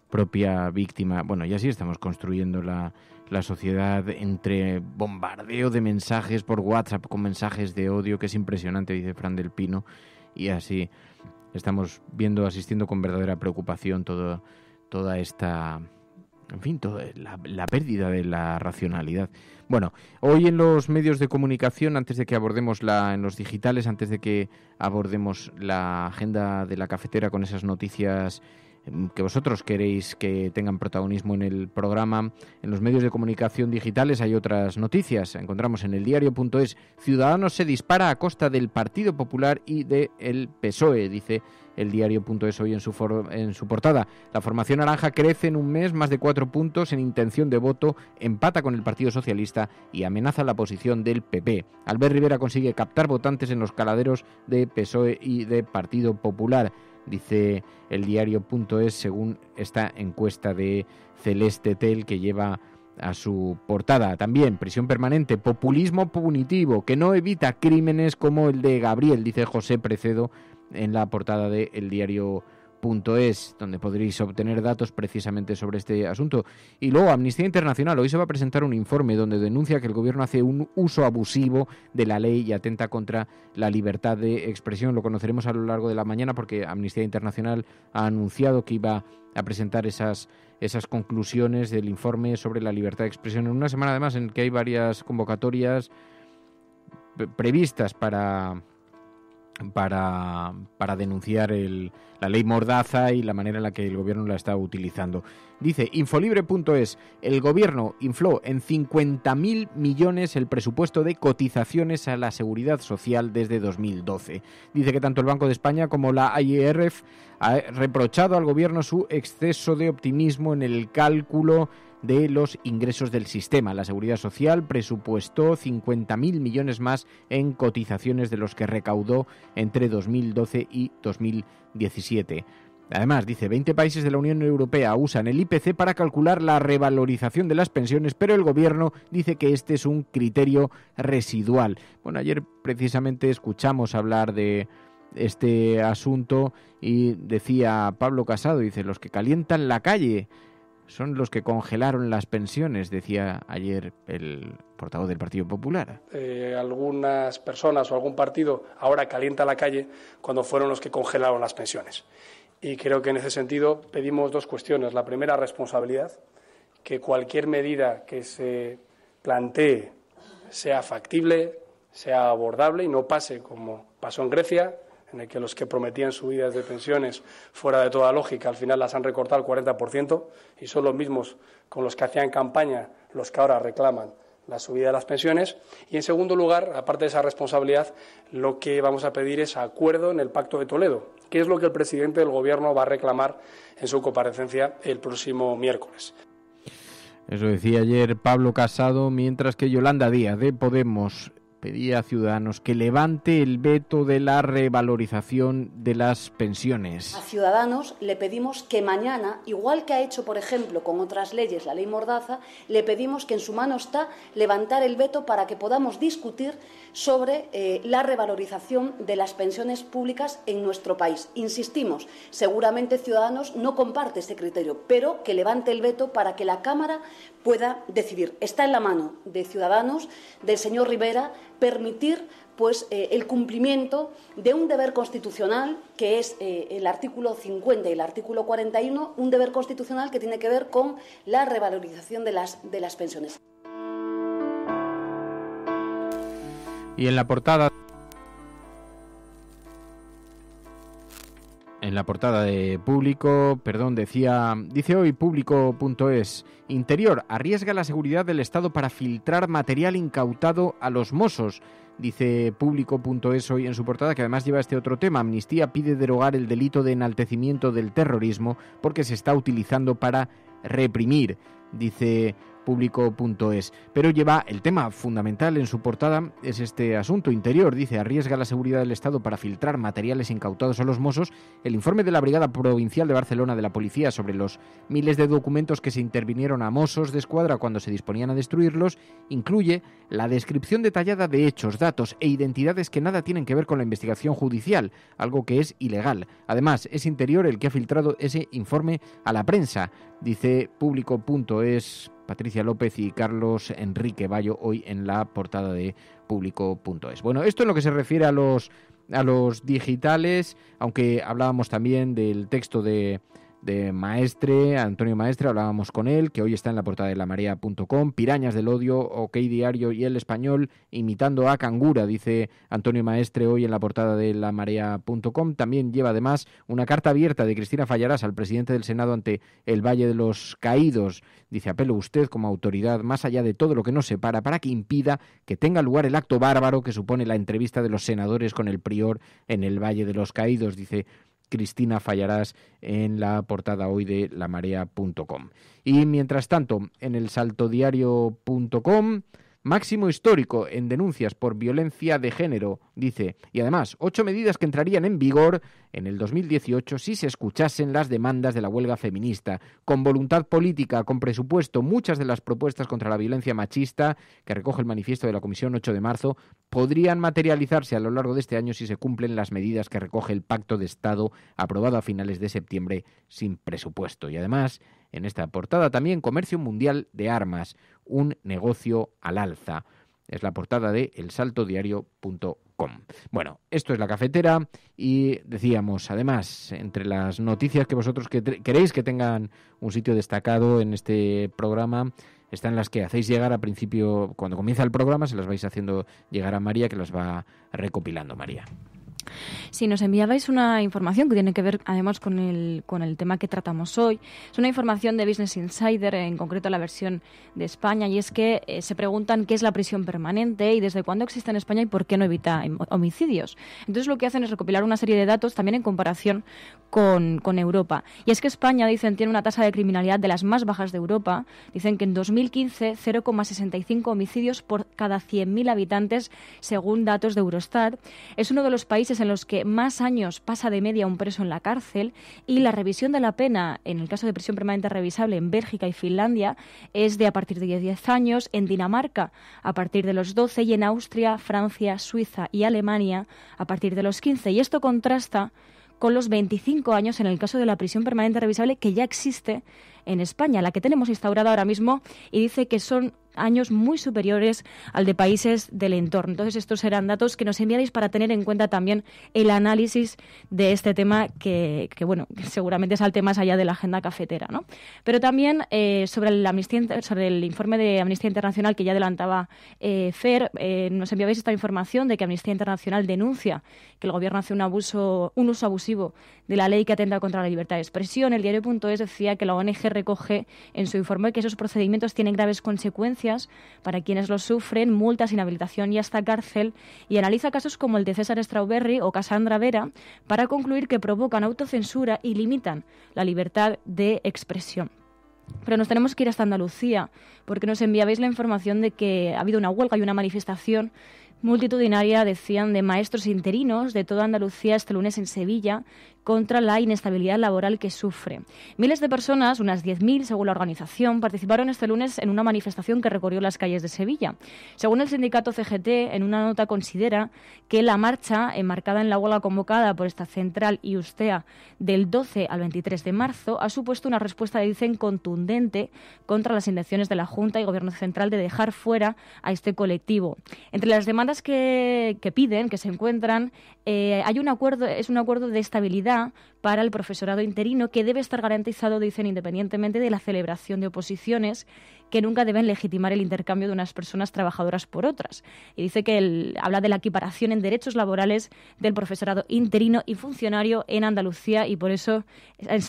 propia víctima. Bueno, y así estamos construyendo la sociedad entre bombardeo de mensajes por WhatsApp con mensajes de odio, que es impresionante, dice Fran del Pino, y así estamos asistiendo con verdadera preocupación toda esta, en fin, toda la pérdida de la racionalidad. Bueno, hoy en los medios de comunicación, antes de que abordemos en los digitales, antes de que abordemos la agenda de la cafetera con esas noticias que vosotros queréis que tengan protagonismo en el programa, en los medios de comunicación digitales hay otras noticias. Encontramos en eldiario.es: Ciudadanos se dispara a costa del Partido Popular y del PSOE, dice eldiario.es hoy en su portada. La formación naranja crece en un mes más de 4 puntos en intención de voto, empata con el Partido Socialista y amenaza la posición del PP. Albert Rivera consigue captar votantes en los caladeros de PSOE y de Partido Popular, dice eldiario.es según esta encuesta de Celeste Tel que lleva a su portada. También prisión permanente, populismo punitivo, que no evita crímenes como el de Gabriel, dice José Precedo en la portada de El Diario.es, donde podréis obtener datos precisamente sobre este asunto. Y luego Amnistía Internacional. Hoy se va a presentar un informe donde denuncia que el gobierno hace un uso abusivo de la ley y atenta contra la libertad de expresión. Lo conoceremos a lo largo de la mañana porque Amnistía Internacional ha anunciado que iba a presentar esas conclusiones del informe sobre la libertad de expresión en una semana, además, en que hay varias convocatorias previstas para denunciar la ley Mordaza y la manera en la que el gobierno la está utilizando. Dice Infolibre.es, el gobierno infló en 50.000 millones el presupuesto de cotizaciones a la seguridad social desde 2012. Dice que tanto el Banco de España como la AIRF ha reprochado al gobierno su exceso de optimismo en el cálculo de los ingresos del sistema. La Seguridad Social presupuestó 50.000 millones más en cotizaciones de los que recaudó entre 2012 y 2017. Además, dice, 20 países de la Unión Europea usan el IPC para calcular la revalorización de las pensiones, pero el gobierno dice que este es un criterio residual. Bueno, ayer precisamente escuchamos hablar de este asunto y decía Pablo Casado, dice, los que calientan la calle son los que congelaron las pensiones, decía ayer el portavoz del Partido Popular. Algunas personas o algún partido ahora calienta la calle cuando fueron los que congelaron las pensiones. Y creo que en ese sentido pedimos dos cuestiones. La primera, responsabilidad, que cualquier medida que se plantee sea factible, sea abordable y no pase como pasó en Grecia, en el que los que prometían subidas de pensiones fuera de toda lógica, al final las han recortado al 40% y son los mismos con los que hacían campaña los que ahora reclaman la subida de las pensiones. Y en segundo lugar, aparte de esa responsabilidad, lo que vamos a pedir es acuerdo en el Pacto de Toledo, que es lo que el presidente del Gobierno va a reclamar en su comparecencia el próximo miércoles. Eso decía ayer Pablo Casado, mientras que Yolanda Díaz de Podemos pedía a Ciudadanos que levante el veto de la revalorización de las pensiones. A Ciudadanos le pedimos que mañana, igual que ha hecho, por ejemplo, con otras leyes, la ley Mordaza, le pedimos que en su mano está levantar el veto para que podamos discutir sobre la revalorización de las pensiones públicas en nuestro país. Insistimos, seguramente Ciudadanos no comparte ese criterio, pero que levante el veto para que la Cámara pueda decidir. Está en la mano de Ciudadanos, del señor Rivera, permitir el cumplimiento de un deber constitucional que es el artículo 50 y el artículo 41, un deber constitucional que tiene que ver con la revalorización de las pensiones. Y en la portada de Público, dice hoy Público.es, Interior arriesga la seguridad del Estado para filtrar material incautado a los Mossos. Dice Público.es hoy en su portada, que además lleva este otro tema. Amnistía pide derogar el delito de enaltecimiento del terrorismo porque se está utilizando para reprimir, dice Público.es. Pero lleva el tema fundamental en su portada, es este asunto. Interior, dice, arriesga la seguridad del Estado para filtrar materiales incautados a los Mossos. El informe de la Brigada Provincial de Barcelona de la Policía sobre los miles de documentos que se intervinieron a Mossos de Escuadra cuando se disponían a destruirlos incluye la descripción detallada de hechos, datos e identidades que nada tienen que ver con la investigación judicial, algo que es ilegal. Además, es Interior el que ha filtrado ese informe a la prensa, dice Público.es. Patricia López y Carlos Enrique Bayo hoy en la portada de Público.es. Bueno, esto en lo que se refiere a los digitales, aunque hablábamos también del texto de Maestre, Antonio Maestre, hablábamos con él, que hoy está en la portada de lamarea.com, Pirañas del Odio, OK Diario y El Español, imitando a Cangura, dice Antonio Maestre hoy en la portada de lamarea.com. También lleva además una carta abierta de Cristina Fallarás al presidente del Senado ante el Valle de los Caídos. Dice, apelo usted como autoridad, más allá de todo lo que nos separa, para que impida que tenga lugar el acto bárbaro que supone la entrevista de los senadores con el prior en el Valle de los Caídos, dice Cristina Fallarás en la portada hoy de lamarea.com. Y mientras tanto, en el saltodiario.com, máximo histórico en denuncias por violencia de género, dice, y además 8 medidas que entrarían en vigor en el 2018 si se escuchasen las demandas de la huelga feminista. Con voluntad política, con presupuesto, muchas de las propuestas contra la violencia machista que recoge el manifiesto de la Comisión 8 de marzo podrían materializarse a lo largo de este año si se cumplen las medidas que recoge el Pacto de Estado aprobado a finales de septiembre sin presupuesto. Y además, en esta portada también comercio mundial de armas, un negocio al alza. Es la portada de elsaltodiario.com. Bueno, esto es La Cafetera y decíamos, además, entre las noticias que vosotros queréis que tengan un sitio destacado en este programa, están las que hacéis llegar al principio, cuando comienza el programa, se las vais haciendo llegar a María, que las va recopilando. María. Si nos enviabais una información que tiene que ver además con el tema que tratamos hoy, es una información de Business Insider, en concreto la versión de España, y es que se preguntan qué es la prisión permanente y desde cuándo existe en España y por qué no evita homicidios. Entonces lo que hacen es recopilar una serie de datos también en comparación con Europa. Y es que España, dicen, tiene una tasa de criminalidad de las más bajas de Europa. Dicen que en 2015 0,65 homicidios por cada 100.000 habitantes, según datos de Eurostat. Es uno de los países en los que más años pasa de media un preso en la cárcel, y la revisión de la pena, en el caso de prisión permanente revisable en Bélgica y Finlandia, es de a partir de 10 años, en Dinamarca a partir de los 12 y en Austria, Francia, Suiza y Alemania a partir de los 15. Y esto contrasta con los 25 años en el caso de la prisión permanente revisable que ya existe en España, la que tenemos instaurada ahora mismo, y dice que son años muy superiores al de países del entorno. Entonces, estos serán datos que nos enviaréis para tener en cuenta también el análisis de este tema que bueno, que seguramente salte más allá de la agenda cafetera, ¿no? Pero también sobre el informe de Amnistía Internacional que ya adelantaba Fer, nos enviabais esta información de que Amnistía Internacional denuncia que el gobierno hace un uso abusivo de la ley que atenta contra la libertad de expresión. El diario.es decía que la ONG recoge en su informe que esos procedimientos tienen graves consecuencias para quienes los sufren, multas, inhabilitación y hasta cárcel, y analiza casos como el de César Strawberry o Cassandra Vera para concluir que provocan autocensura y limitan la libertad de expresión. Pero nos tenemos que ir hasta Andalucía, porque nos enviabais la información de que ha habido una huelga y una manifestación multitudinaria, decían, de maestros interinos de toda Andalucía este lunes en Sevilla contra la inestabilidad laboral que sufre. Miles de personas, unas 10.000 según la organización, participaron este lunes en una manifestación que recorrió las calles de Sevilla. Según el sindicato CGT, en una nota considera que la marcha, enmarcada en la huelga convocada por esta central y Ustea del 12 al 23 de marzo, ha supuesto una respuesta, dicen, contundente contra las intenciones de la Junta y Gobierno Central de dejar fuera a este colectivo. Entre las demandas que piden, que se encuentran, hay un acuerdo, es un acuerdo de estabilidad para el profesorado interino que debe estar garantizado, dicen, independientemente de la celebración de oposiciones que nunca deben legitimar el intercambio de unas personas trabajadoras por otras. Y dice que habla de la equiparación en derechos laborales del profesorado interino y funcionario en Andalucía, y por eso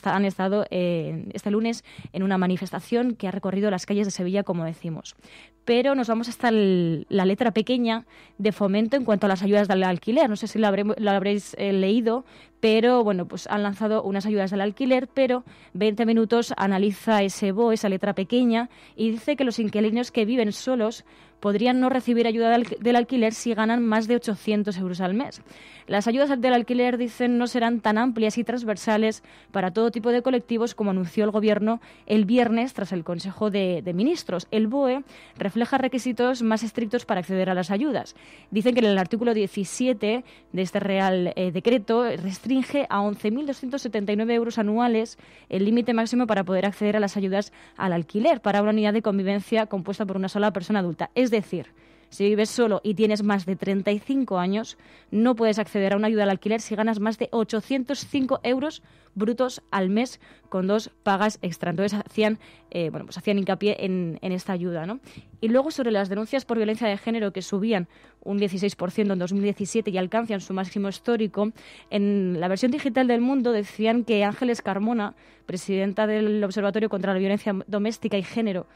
han estado este lunes en una manifestación que ha recorrido las calles de Sevilla, como decimos. Pero nos vamos hasta la letra pequeña de Fomento en cuanto a las ayudas del alquiler. No sé si lo habréis leído, pero bueno, pues han lanzado unas ayudas del alquiler, pero 20 Minutos analiza ese BOE, esa letra pequeña, y dice que los inquilinos que viven solos podrían no recibir ayuda del alquiler si ganan más de 800 euros al mes. Las ayudas del alquiler, dicen, no serán tan amplias y transversales para todo tipo de colectivos como anunció el Gobierno el viernes tras el Consejo de Ministros. El BOE refleja requisitos más estrictos para acceder a las ayudas. Dicen que en el artículo 17 de este Real Decreto restringe a 11.279 euros anuales el límite máximo para poder acceder a las ayudas al alquiler para una unidad de convivencia compuesta por una sola persona adulta. Es decir, si vives solo y tienes más de 35 años, no puedes acceder a una ayuda al alquiler si ganas más de 805 euros brutos al mes con 2 pagas extra. Entonces hacían hincapié en esta ayuda, ¿no? Y luego sobre las denuncias por violencia de género, que subían un 16% en 2017 y alcanzan su máximo histórico, en la versión digital del Mundo decían que Ángeles Carmona, presidenta del Observatorio contra la Violencia Doméstica y Género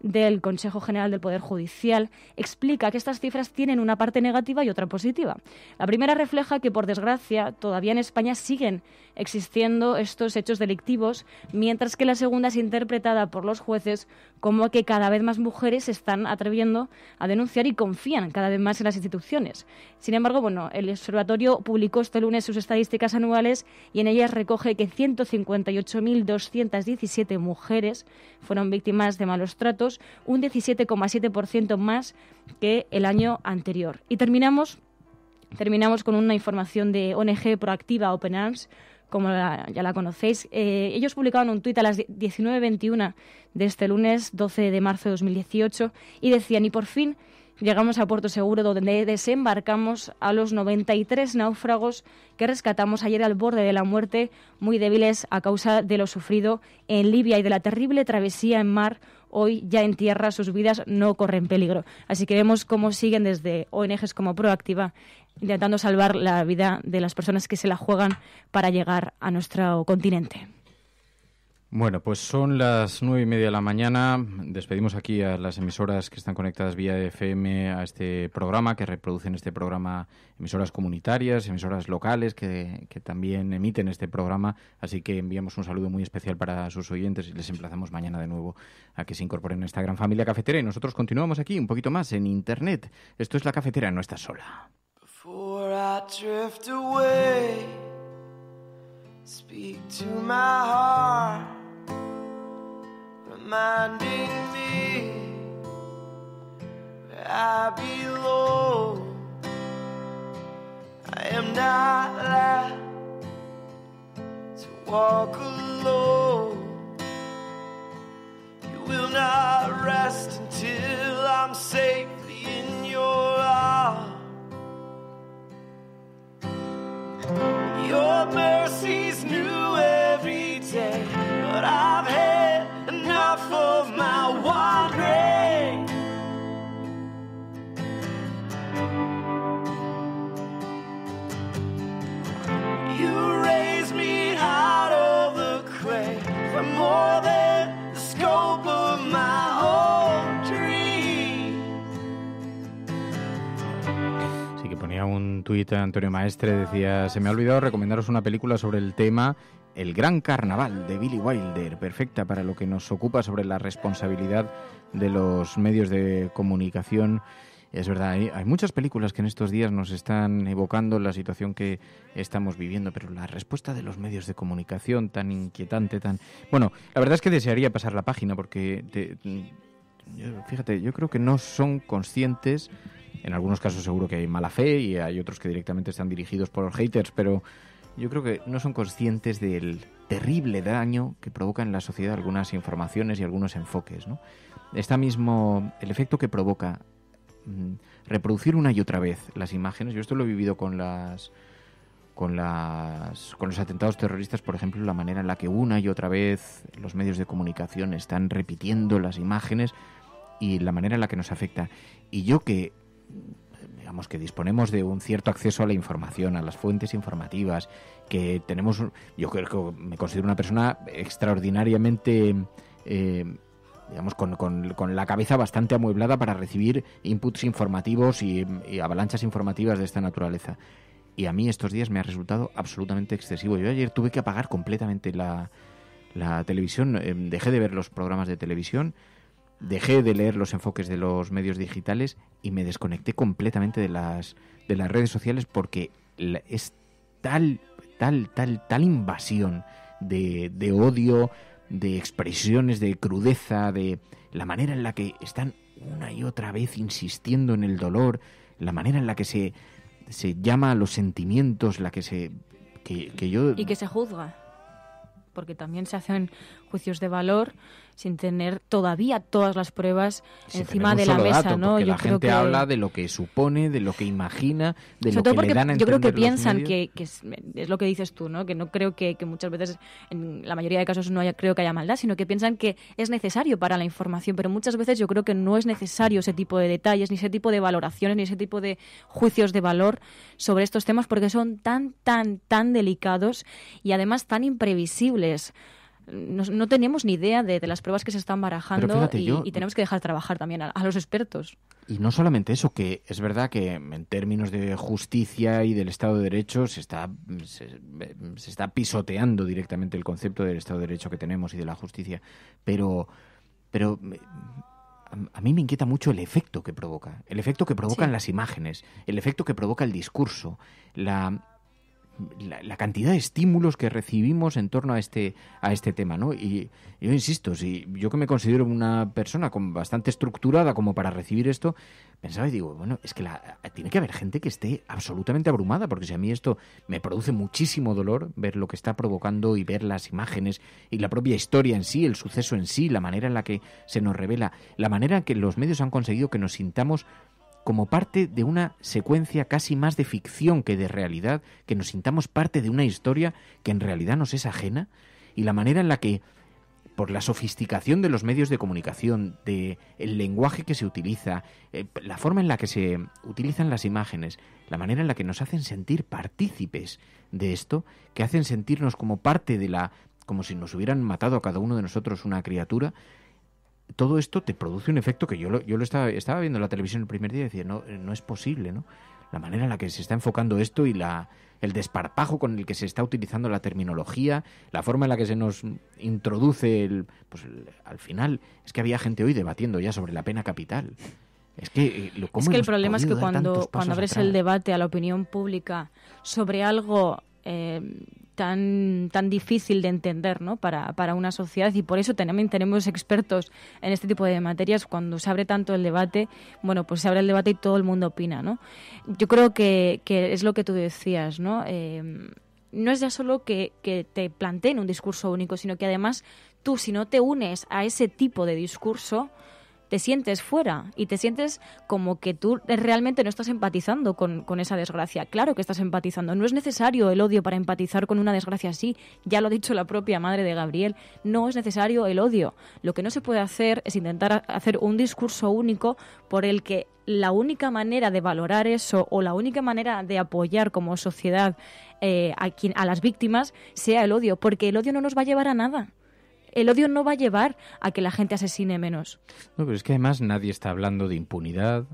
del Consejo General del Poder Judicial explica que estas cifras tienen una parte negativa y otra positiva. La primera refleja que, por desgracia, todavía en España siguen existiendo estos hechos delictivos, mientras que la segunda es interpretada por los jueces como que cada vez más mujeres se están atreviendo a denunciar y confían cada vez más en las instituciones. Sin embargo, el observatorio publicó este lunes sus estadísticas anuales y en ellas recoge que 158.217 mujeres fueron víctimas de malos tratos, un 17,7% más que el año anterior. Y terminamos con una información de ONG Proactiva Open Arms, como ya la conocéis. Ellos publicaban un tuit a las 19:21 de este lunes, 12 de marzo de 2018, y decían: y por fin llegamos a Puerto Seguro, donde desembarcamos a los 93 náufragos que rescatamos ayer al borde de la muerte, muy débiles a causa de lo sufrido en Libia y de la terrible travesía en mar. Hoy ya en tierra sus vidas no corren peligro. Así que vemos cómo siguen desde ONGs como Proactiva intentando salvar la vida de las personas que se la juegan para llegar a nuestro continente. Bueno, pues son las 9:30 de la mañana. Despedimos aquí a las emisoras que están conectadas vía FM a este programa, que reproducen este programa, emisoras comunitarias, emisoras locales que también emiten este programa. Así que enviamos un saludo muy especial para sus oyentes y les emplazamos mañana de nuevo a que se incorporen a esta gran familia cafetera. Y nosotros continuamos aquí un poquito más en Internet. Esto es La Cafetera, no estás sola. Before I drift away, speak to my heart, reminding me where I belong. I am not allowed to walk alone. You will not rest until I'm safely in your arms. Your mercy's new every day, but I've had enough of my wandering. You raised me out of the grave for more than the scope of my own dream. Sí, que ponía un tuit a Antonio Maestre, decía: se me ha olvidado recomendaros una película sobre el tema El Gran Carnaval, de Billy Wilder, perfecta para lo que nos ocupa sobre la responsabilidad de los medios de comunicación. Es verdad, hay muchas películas que en estos días nos están evocando la situación que estamos viviendo, pero la respuesta de los medios de comunicación tan inquietante, Bueno, la verdad es que desearía pasar la página porque, fíjate, yo creo que no son conscientes. En algunos casos seguro que hay mala fe y hay otros que directamente están dirigidos por los haters, pero yo creo que no son conscientes del terrible daño que provocan en la sociedad algunas informaciones y algunos enfoques, ¿no? El efecto que provoca reproducir una y otra vez las imágenes. Yo esto lo he vivido con los atentados terroristas, por ejemplo, la manera en la que una y otra vez los medios de comunicación están repitiendo las imágenes y la manera en la que nos afecta. Y yo que disponemos de un cierto acceso a la información, a las fuentes informativas, que tenemos, yo creo que me considero una persona extraordinariamente, con la cabeza bastante amueblada para recibir inputs informativos y avalanchas informativas de esta naturaleza. Y a mí estos días me ha resultado absolutamente excesivo. Yo ayer tuve que apagar completamente la televisión, dejé de ver los programas de televisión, dejé de leer los enfoques de los medios digitales y me desconecté completamente de las redes sociales porque es tal invasión de odio, de expresiones, de crudeza, de la manera en la que están una y otra vez insistiendo en el dolor, la manera en la que se llama a los sentimientos, la que yo... Y que se juzga, porque también se hacen juicios de valor sin tener todavía todas las pruebas encima de la mesa, ¿no? Yo la gente habla de lo que supone, de lo que imagina, de lo que le dan a entender. Yo creo que piensan que es lo que dices tú, ¿no? Que no creo que muchas veces, en la mayoría de casos, creo que haya maldad, sino que piensan que es necesario para la información, pero muchas veces yo creo que no es necesario ese tipo de detalles, ni ese tipo de valoraciones, ni ese tipo de juicios de valor sobre estos temas, porque son tan delicados y además tan imprevisibles. no tenemos ni idea de las pruebas que se están barajando. Pero fíjate, y tenemos que dejar trabajar también a los expertos. Y no solamente eso, que es verdad que en términos de justicia y del Estado de Derecho se está pisoteando directamente el concepto del Estado de Derecho que tenemos y de la justicia, pero a mí me inquieta mucho el efecto que provoca. El efecto que provocan las imágenes, el efecto que provoca el discurso, la cantidad de estímulos que recibimos en torno a este tema, ¿no? Y yo insisto, si yo que me considero una persona bastante estructurada como para recibir esto, pensaba y digo, bueno, es que tiene que haber gente que esté absolutamente abrumada, porque si a mí esto me produce muchísimo dolor ver lo que está provocando y ver las imágenes y la propia historia en sí, el suceso en sí, la manera en la que se nos revela, la manera en que los medios han conseguido que nos sintamos como parte de una secuencia casi más de ficción que de realidad, que nos sintamos parte de una historia que en realidad nos es ajena, y la manera en la que, por la sofisticación de los medios de comunicación, de el lenguaje que se utiliza, la forma en la que se utilizan las imágenes, la manera en la que nos hacen sentir partícipes de esto, que hacen sentirnos como parte como si nos hubieran matado a cada uno de nosotros una criatura. Todo esto te produce un efecto que yo lo estaba viendo en la televisión el primer día y decía, no es posible, ¿no? La manera en la que se está enfocando esto y el desparpajo con el que se está utilizando la terminología, la forma en la que se nos introduce al final, es que había gente hoy debatiendo ya sobre la pena capital. Es que el problema es que cuando abres el debate a la opinión pública sobre algo tan difícil de entender, ¿no? para una sociedad, y por eso tenemos expertos en este tipo de materias. Cuando se abre tanto el debate, bueno, pues se abre el debate y todo el mundo opina, ¿no? Yo creo que es lo que tú decías, ¿no? No es ya solo que te planteen un discurso único, sino que además tú, si no te unes a ese tipo de discurso, te sientes fuera y te sientes como que tú realmente no estás empatizando con esa desgracia. Claro que estás empatizando. No es necesario el odio para empatizar con una desgracia así. Ya lo ha dicho la propia madre de Gabriel. No es necesario el odio. Lo que no se puede hacer es intentar hacer un discurso único por el que la única manera de valorar eso o la única manera de apoyar como sociedad a las víctimas sea el odio, porque el odio no nos va a llevar a nada. El odio no va a llevar a que la gente asesine menos. No, pero es que además nadie está hablando de impunidad,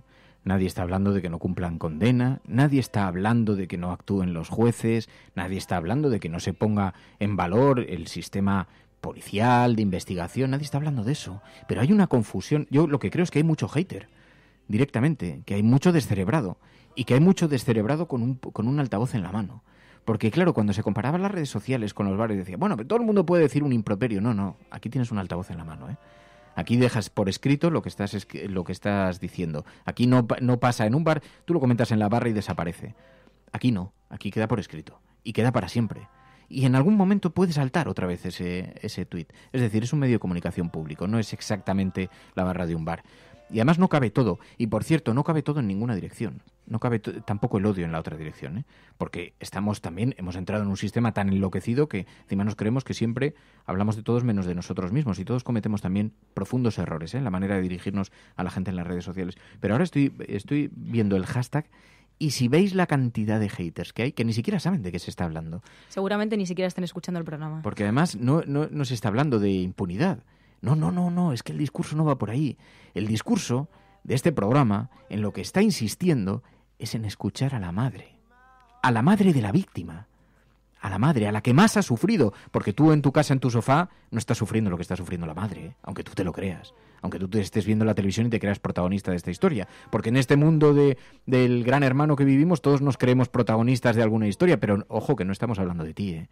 nadie está hablando de que no cumplan condena, nadie está hablando de que no actúen los jueces, nadie está hablando de que no se ponga en valor el sistema policial, de investigación, nadie está hablando de eso. Pero hay una confusión. Yo lo que creo es que hay mucho hater, directamente, que hay mucho descerebrado, y que hay mucho descerebrado con un altavoz en la mano. Porque, claro, cuando se comparaban las redes sociales con los bares, decía, bueno, pero todo el mundo puede decir un improperio. No, aquí tienes un altavoz en la mano, ¿eh? Aquí dejas por escrito lo que estás diciendo. Aquí no pasa en un bar, tú lo comentas en la barra y desaparece. Aquí no, aquí queda por escrito. Y queda para siempre. Y en algún momento puede saltar otra vez ese tuit. Es decir, es un medio de comunicación público, no es exactamente la barra de un bar. Y además no cabe todo. Y por cierto, no cabe todo en ninguna dirección. No cabe tampoco el odio en la otra dirección, ¿eh? Porque hemos entrado en un sistema tan enloquecido que encima nos creemos que siempre hablamos de todos menos de nosotros mismos. Y todos cometemos también profundos errores, en la manera de dirigirnos a la gente en las redes sociales. Pero ahora estoy viendo el hashtag. Y si veis la cantidad de haters que hay, que ni siquiera saben de qué se está hablando. Seguramente ni siquiera estén escuchando el programa. Porque además no se está hablando de impunidad. No, es que el discurso no va por ahí. El discurso de este programa, en lo que está insistiendo, es en escuchar a la madre de la víctima, a la madre, a la que más ha sufrido, porque tú en tu casa, en tu sofá, no estás sufriendo lo que está sufriendo la madre, ¿eh? Aunque tú te lo creas, aunque tú te estés viendo la televisión y te creas protagonista de esta historia, porque en este mundo del gran hermano que vivimos, todos nos creemos protagonistas de alguna historia, pero ojo que no estamos hablando de ti, ¿eh?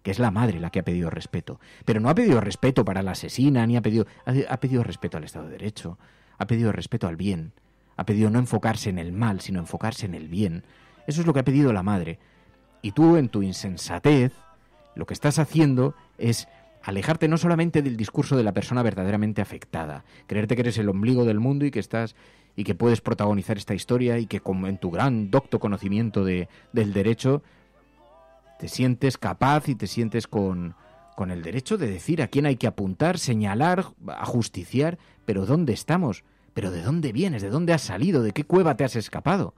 Que es la madre la que ha pedido respeto. Pero no ha pedido respeto para la asesina, ha pedido respeto al Estado de Derecho, ha pedido respeto al bien, ha pedido no enfocarse en el mal, sino enfocarse en el bien. Eso es lo que ha pedido la madre. Y tú, en tu insensatez, lo que estás haciendo es alejarte no solamente del discurso de la persona verdaderamente afectada, creerte que eres el ombligo del mundo y que puedes protagonizar esta historia y que como en tu gran docto conocimiento del derecho te sientes capaz y te sientes con el derecho de decir a quién hay que apuntar, señalar, ajusticiar, pero ¿dónde estamos? ¿Pero de dónde vienes? ¿De dónde has salido? ¿De qué cueva te has escapado?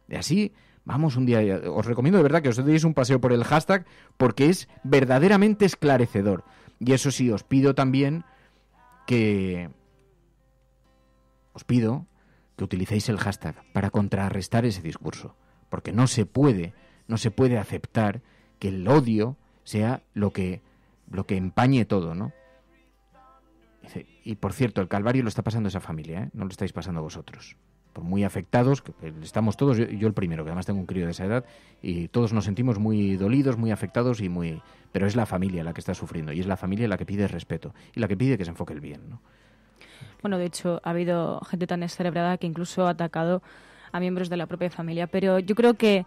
De así, vamos un día, os recomiendo de verdad que os deis un paseo por el hashtag porque es verdaderamente esclarecedor. Y eso sí, os pido también que utilicéis el hashtag para contrarrestar ese discurso, porque no se puede aceptar que el odio sea lo que empañe todo, ¿no? Y por cierto, el calvario lo está pasando esa familia, ¿eh? No lo estáis pasando vosotros. Por muy afectados, que estamos todos, yo el primero, que además tengo un crío de esa edad, y todos nos sentimos muy dolidos, muy afectados, pero es la familia la que está sufriendo, y es la familia la que pide respeto, y la que pide que se enfoque el bien, ¿no? Bueno, de hecho, ha habido gente tan descerebrada que incluso ha atacado a miembros de la propia familia. Pero yo creo que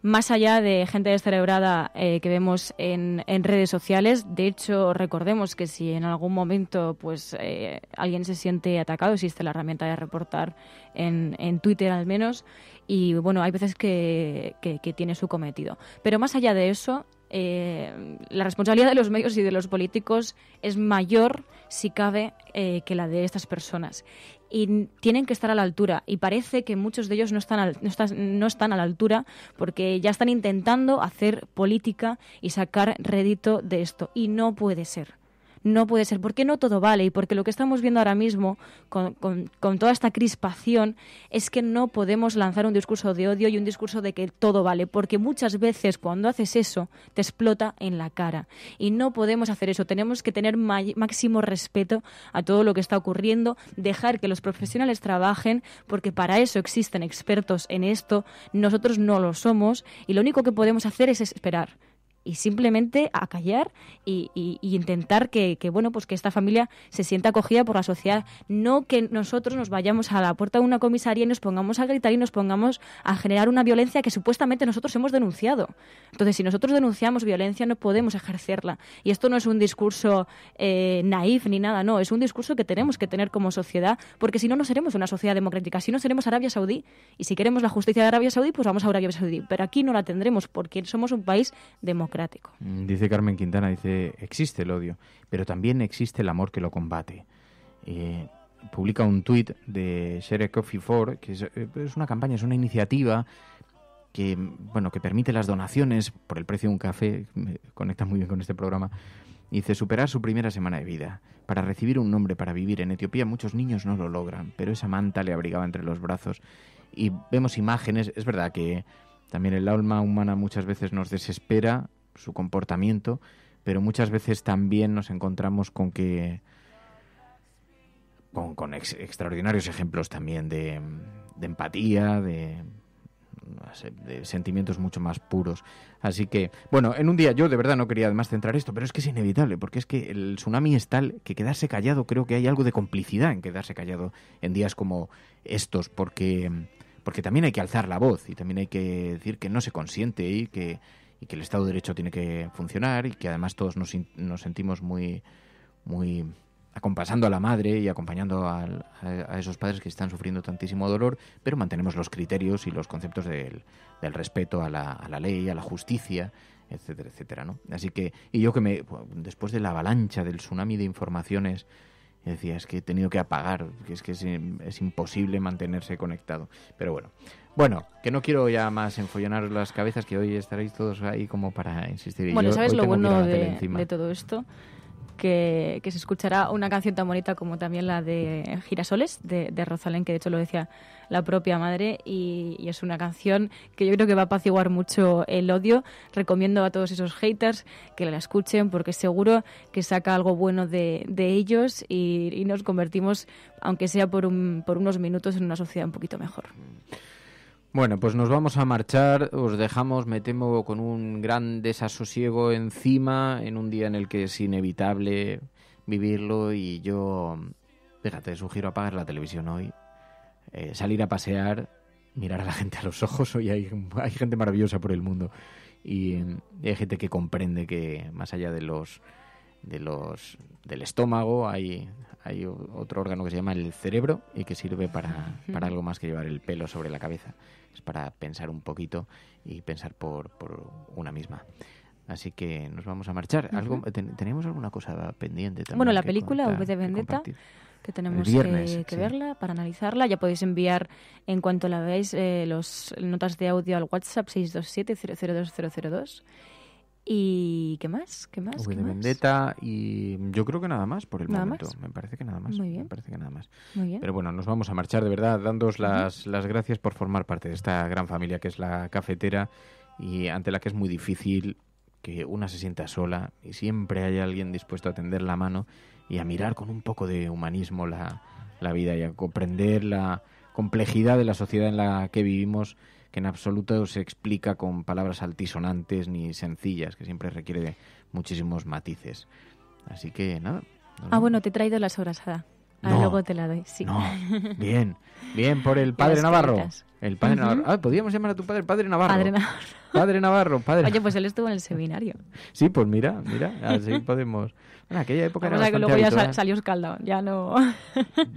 más allá de gente descerebrada que vemos en redes sociales, de hecho, recordemos que si en algún momento pues alguien se siente atacado, existe la herramienta de reportar en Twitter al menos, y bueno, hay veces que tiene su cometido. Pero más allá de eso, la responsabilidad de los medios y de los políticos es mayor, si cabe, que la de estas personas. Y tienen que estar a la altura. Y parece que muchos de ellos no están a la altura, porque ya están intentando hacer política y sacar rédito de esto. Y no puede ser. No puede ser, porque no todo vale, y porque lo que estamos viendo ahora mismo con toda esta crispación es que no podemos lanzar un discurso de odio y un discurso de que todo vale, porque muchas veces cuando haces eso te explota en la cara, y no podemos hacer eso. Tenemos que tener máximo respeto a todo lo que está ocurriendo, dejar que los profesionales trabajen, porque para eso existen expertos en esto. Nosotros no lo somos, y lo único que podemos hacer es esperar y simplemente acallar y intentar que esta familia se sienta acogida por la sociedad, no que nosotros nos vayamos a la puerta de una comisaría y nos pongamos a gritar y nos pongamos a generar una violencia que supuestamente nosotros hemos denunciado. Entonces, si nosotros denunciamos violencia, no podemos ejercerla. Y esto no es un discurso naif ni nada, no, es un discurso que tenemos que tener como sociedad, porque si no, no seremos una sociedad democrática, si no seremos Arabia Saudí, y si queremos la justicia de Arabia Saudí, pues vamos a Arabia Saudí, pero aquí no la tendremos porque somos un país democrático. Dice Carmen Quintana, dice, existe el odio, pero también existe el amor que lo combate. Publica un tuit de Share a Coffee For, que es una campaña, es una iniciativa que permite las donaciones por el precio de un café, me conecta muy bien con este programa. Dice, superar su primera semana de vida. Para recibir un nombre para vivir en Etiopía, muchos niños no lo logran, pero esa manta le abrigaba entre los brazos. Y vemos imágenes, es verdad que también el alma humana muchas veces nos desespera, su comportamiento, pero muchas veces también nos encontramos con extraordinarios ejemplos también de empatía, de sentimientos mucho más puros. Así que, bueno, en un día yo de verdad no quería además centrar esto, pero es que es inevitable, porque es que el tsunami es tal que quedarse callado, creo que hay algo de complicidad en quedarse callado en días como estos, porque también hay que alzar la voz y también hay que decir que no se consiente y que el Estado de Derecho tiene que funcionar, y que además todos nos sentimos muy acompasando a la madre y acompañando a esos padres que están sufriendo tantísimo dolor, pero mantenemos los criterios y los conceptos del respeto a la ley, a la justicia, etcétera, etcétera, ¿no? Así que, y yo después de la avalancha del tsunami de informaciones, decía, es que he tenido que apagar, que es imposible mantenerse conectado. Pero bueno, que no quiero ya más enfollonar las cabezas, que hoy estaréis todos ahí como para insistir. Y bueno, yo ¿sabes hoy lo tengo bueno de todo esto? Que se escuchará una canción tan bonita como también la de Girasoles, de Rosalén, que de hecho lo decía la propia madre, y es una canción que yo creo que va a apaciguar mucho el odio. Recomiendo a todos esos haters que la escuchen, porque seguro que saca algo bueno de ellos y nos convertimos, aunque sea por unos minutos, en una sociedad un poquito mejor. Bueno, pues nos vamos a marchar, os dejamos, me temo, con un gran desasosiego encima, en un día en el que es inevitable vivirlo, y yo, fíjate, sugiero apagar la televisión hoy, salir a pasear, mirar a la gente a los ojos. Hoy hay gente maravillosa por el mundo, y hay gente que comprende que más allá del estómago hay otro órgano que se llama el cerebro, y que sirve para algo más que llevar el pelo sobre la cabeza. Es para pensar un poquito y pensar por una misma. Así que nos vamos a marchar. ¿Tenemos alguna cosa pendiente también? Bueno, la película V de Vendetta, que tenemos que verla para analizarla. Ya podéis enviar, en cuanto la veáis, las notas de audio al WhatsApp 627-002-002. ¿Y qué más? ¿Qué más? V ¿Qué de más? Vendetta y yo creo que nada más por el ¿Nada momento. más? Me parece que nada más. Muy bien. Me parece que nada más. Muy bien. Pero bueno, nos vamos a marchar de verdad dándoos las gracias por formar parte de esta gran familia que es la cafetera y ante la que es muy difícil que una se sienta sola y siempre hay alguien dispuesto a tender la mano y a mirar con un poco de humanismo la vida y a comprender la complejidad de la sociedad en la que vivimos, que en absoluto se explica con palabras altisonantes ni sencillas, que siempre requiere de muchísimos matices. Así que nada. Bueno, te he traído la sobrasada. Ahora luego te la doy, sí. No, bien por el padre Las Navarro. caritas. El padre Navarro. Podríamos llamar a tu padre el padre Navarro. Padre Navarro. Padre Navarro, Oye, pues él estuvo en el seminario. Sí, pues mira, así podemos. En aquella época era que bastante luego habitual. ya salió escaldado, ya no.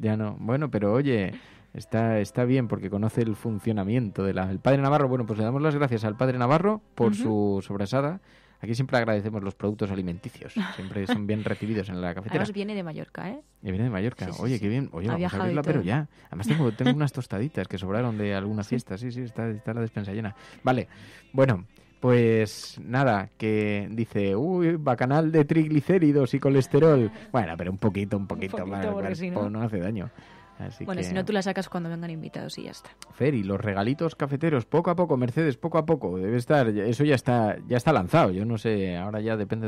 Ya no. Bueno, pero oye, está bien porque conoce el funcionamiento del padre Navarro. Bueno, pues le damos las gracias al padre Navarro por su sobrasada. Aquí siempre agradecemos los productos alimenticios. Siempre son bien recibidos en la cafetera. Además viene de Mallorca, ¿eh? Y viene de Mallorca. Sí, Oye, sí. qué bien. Oye, Ha vamos a viajado abrirla, y todo. pero ya. Además tengo unas tostaditas que sobraron de alguna fiesta. Sí, está la despensa llena. Vale, bueno, pues nada, que dice, bacanal de triglicéridos y colesterol. Bueno, pero un poquito, porque para si no hace daño. Así Bueno, que... si no, tú la sacas cuando vengan invitados y ya está. Fer, y los regalitos cafeteros, poco a poco, Mercedes, poco a poco, debe estar, eso ya está lanzado, yo no sé, ahora ya depende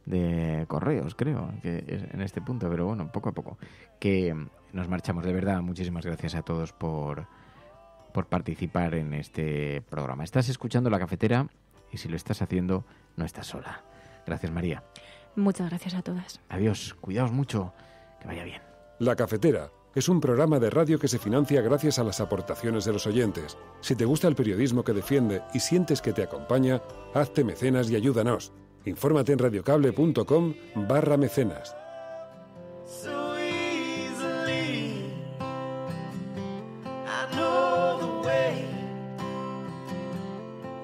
de correos, creo, que es en este punto, pero bueno, poco a poco, que nos marchamos, de verdad, muchísimas gracias a todos por participar en este programa. Estás escuchando La Cafetera y si lo estás haciendo, no estás sola. Gracias, María. Muchas gracias a todas. Adiós, cuidaos mucho, que vaya bien. La Cafetera es un programa de radio que se financia gracias a las aportaciones de los oyentes. Si te gusta el periodismo que defiende y sientes que te acompaña, hazte mecenas y ayúdanos. Infórmate en radiocable.com/mecenas. So easily, I know the way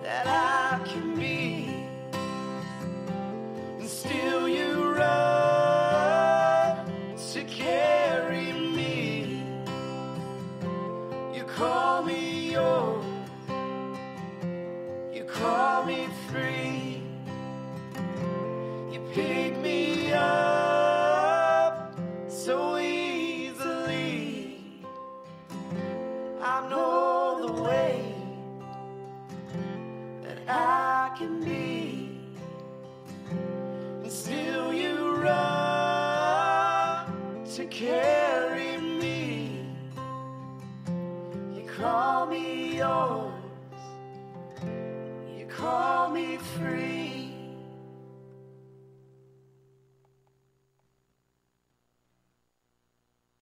that I can be, and still you run to carry me. You call me yours, you call me free. You pick me up so easily. I know the way that I can be, and still you run to carry me. You call me yours, you call me free.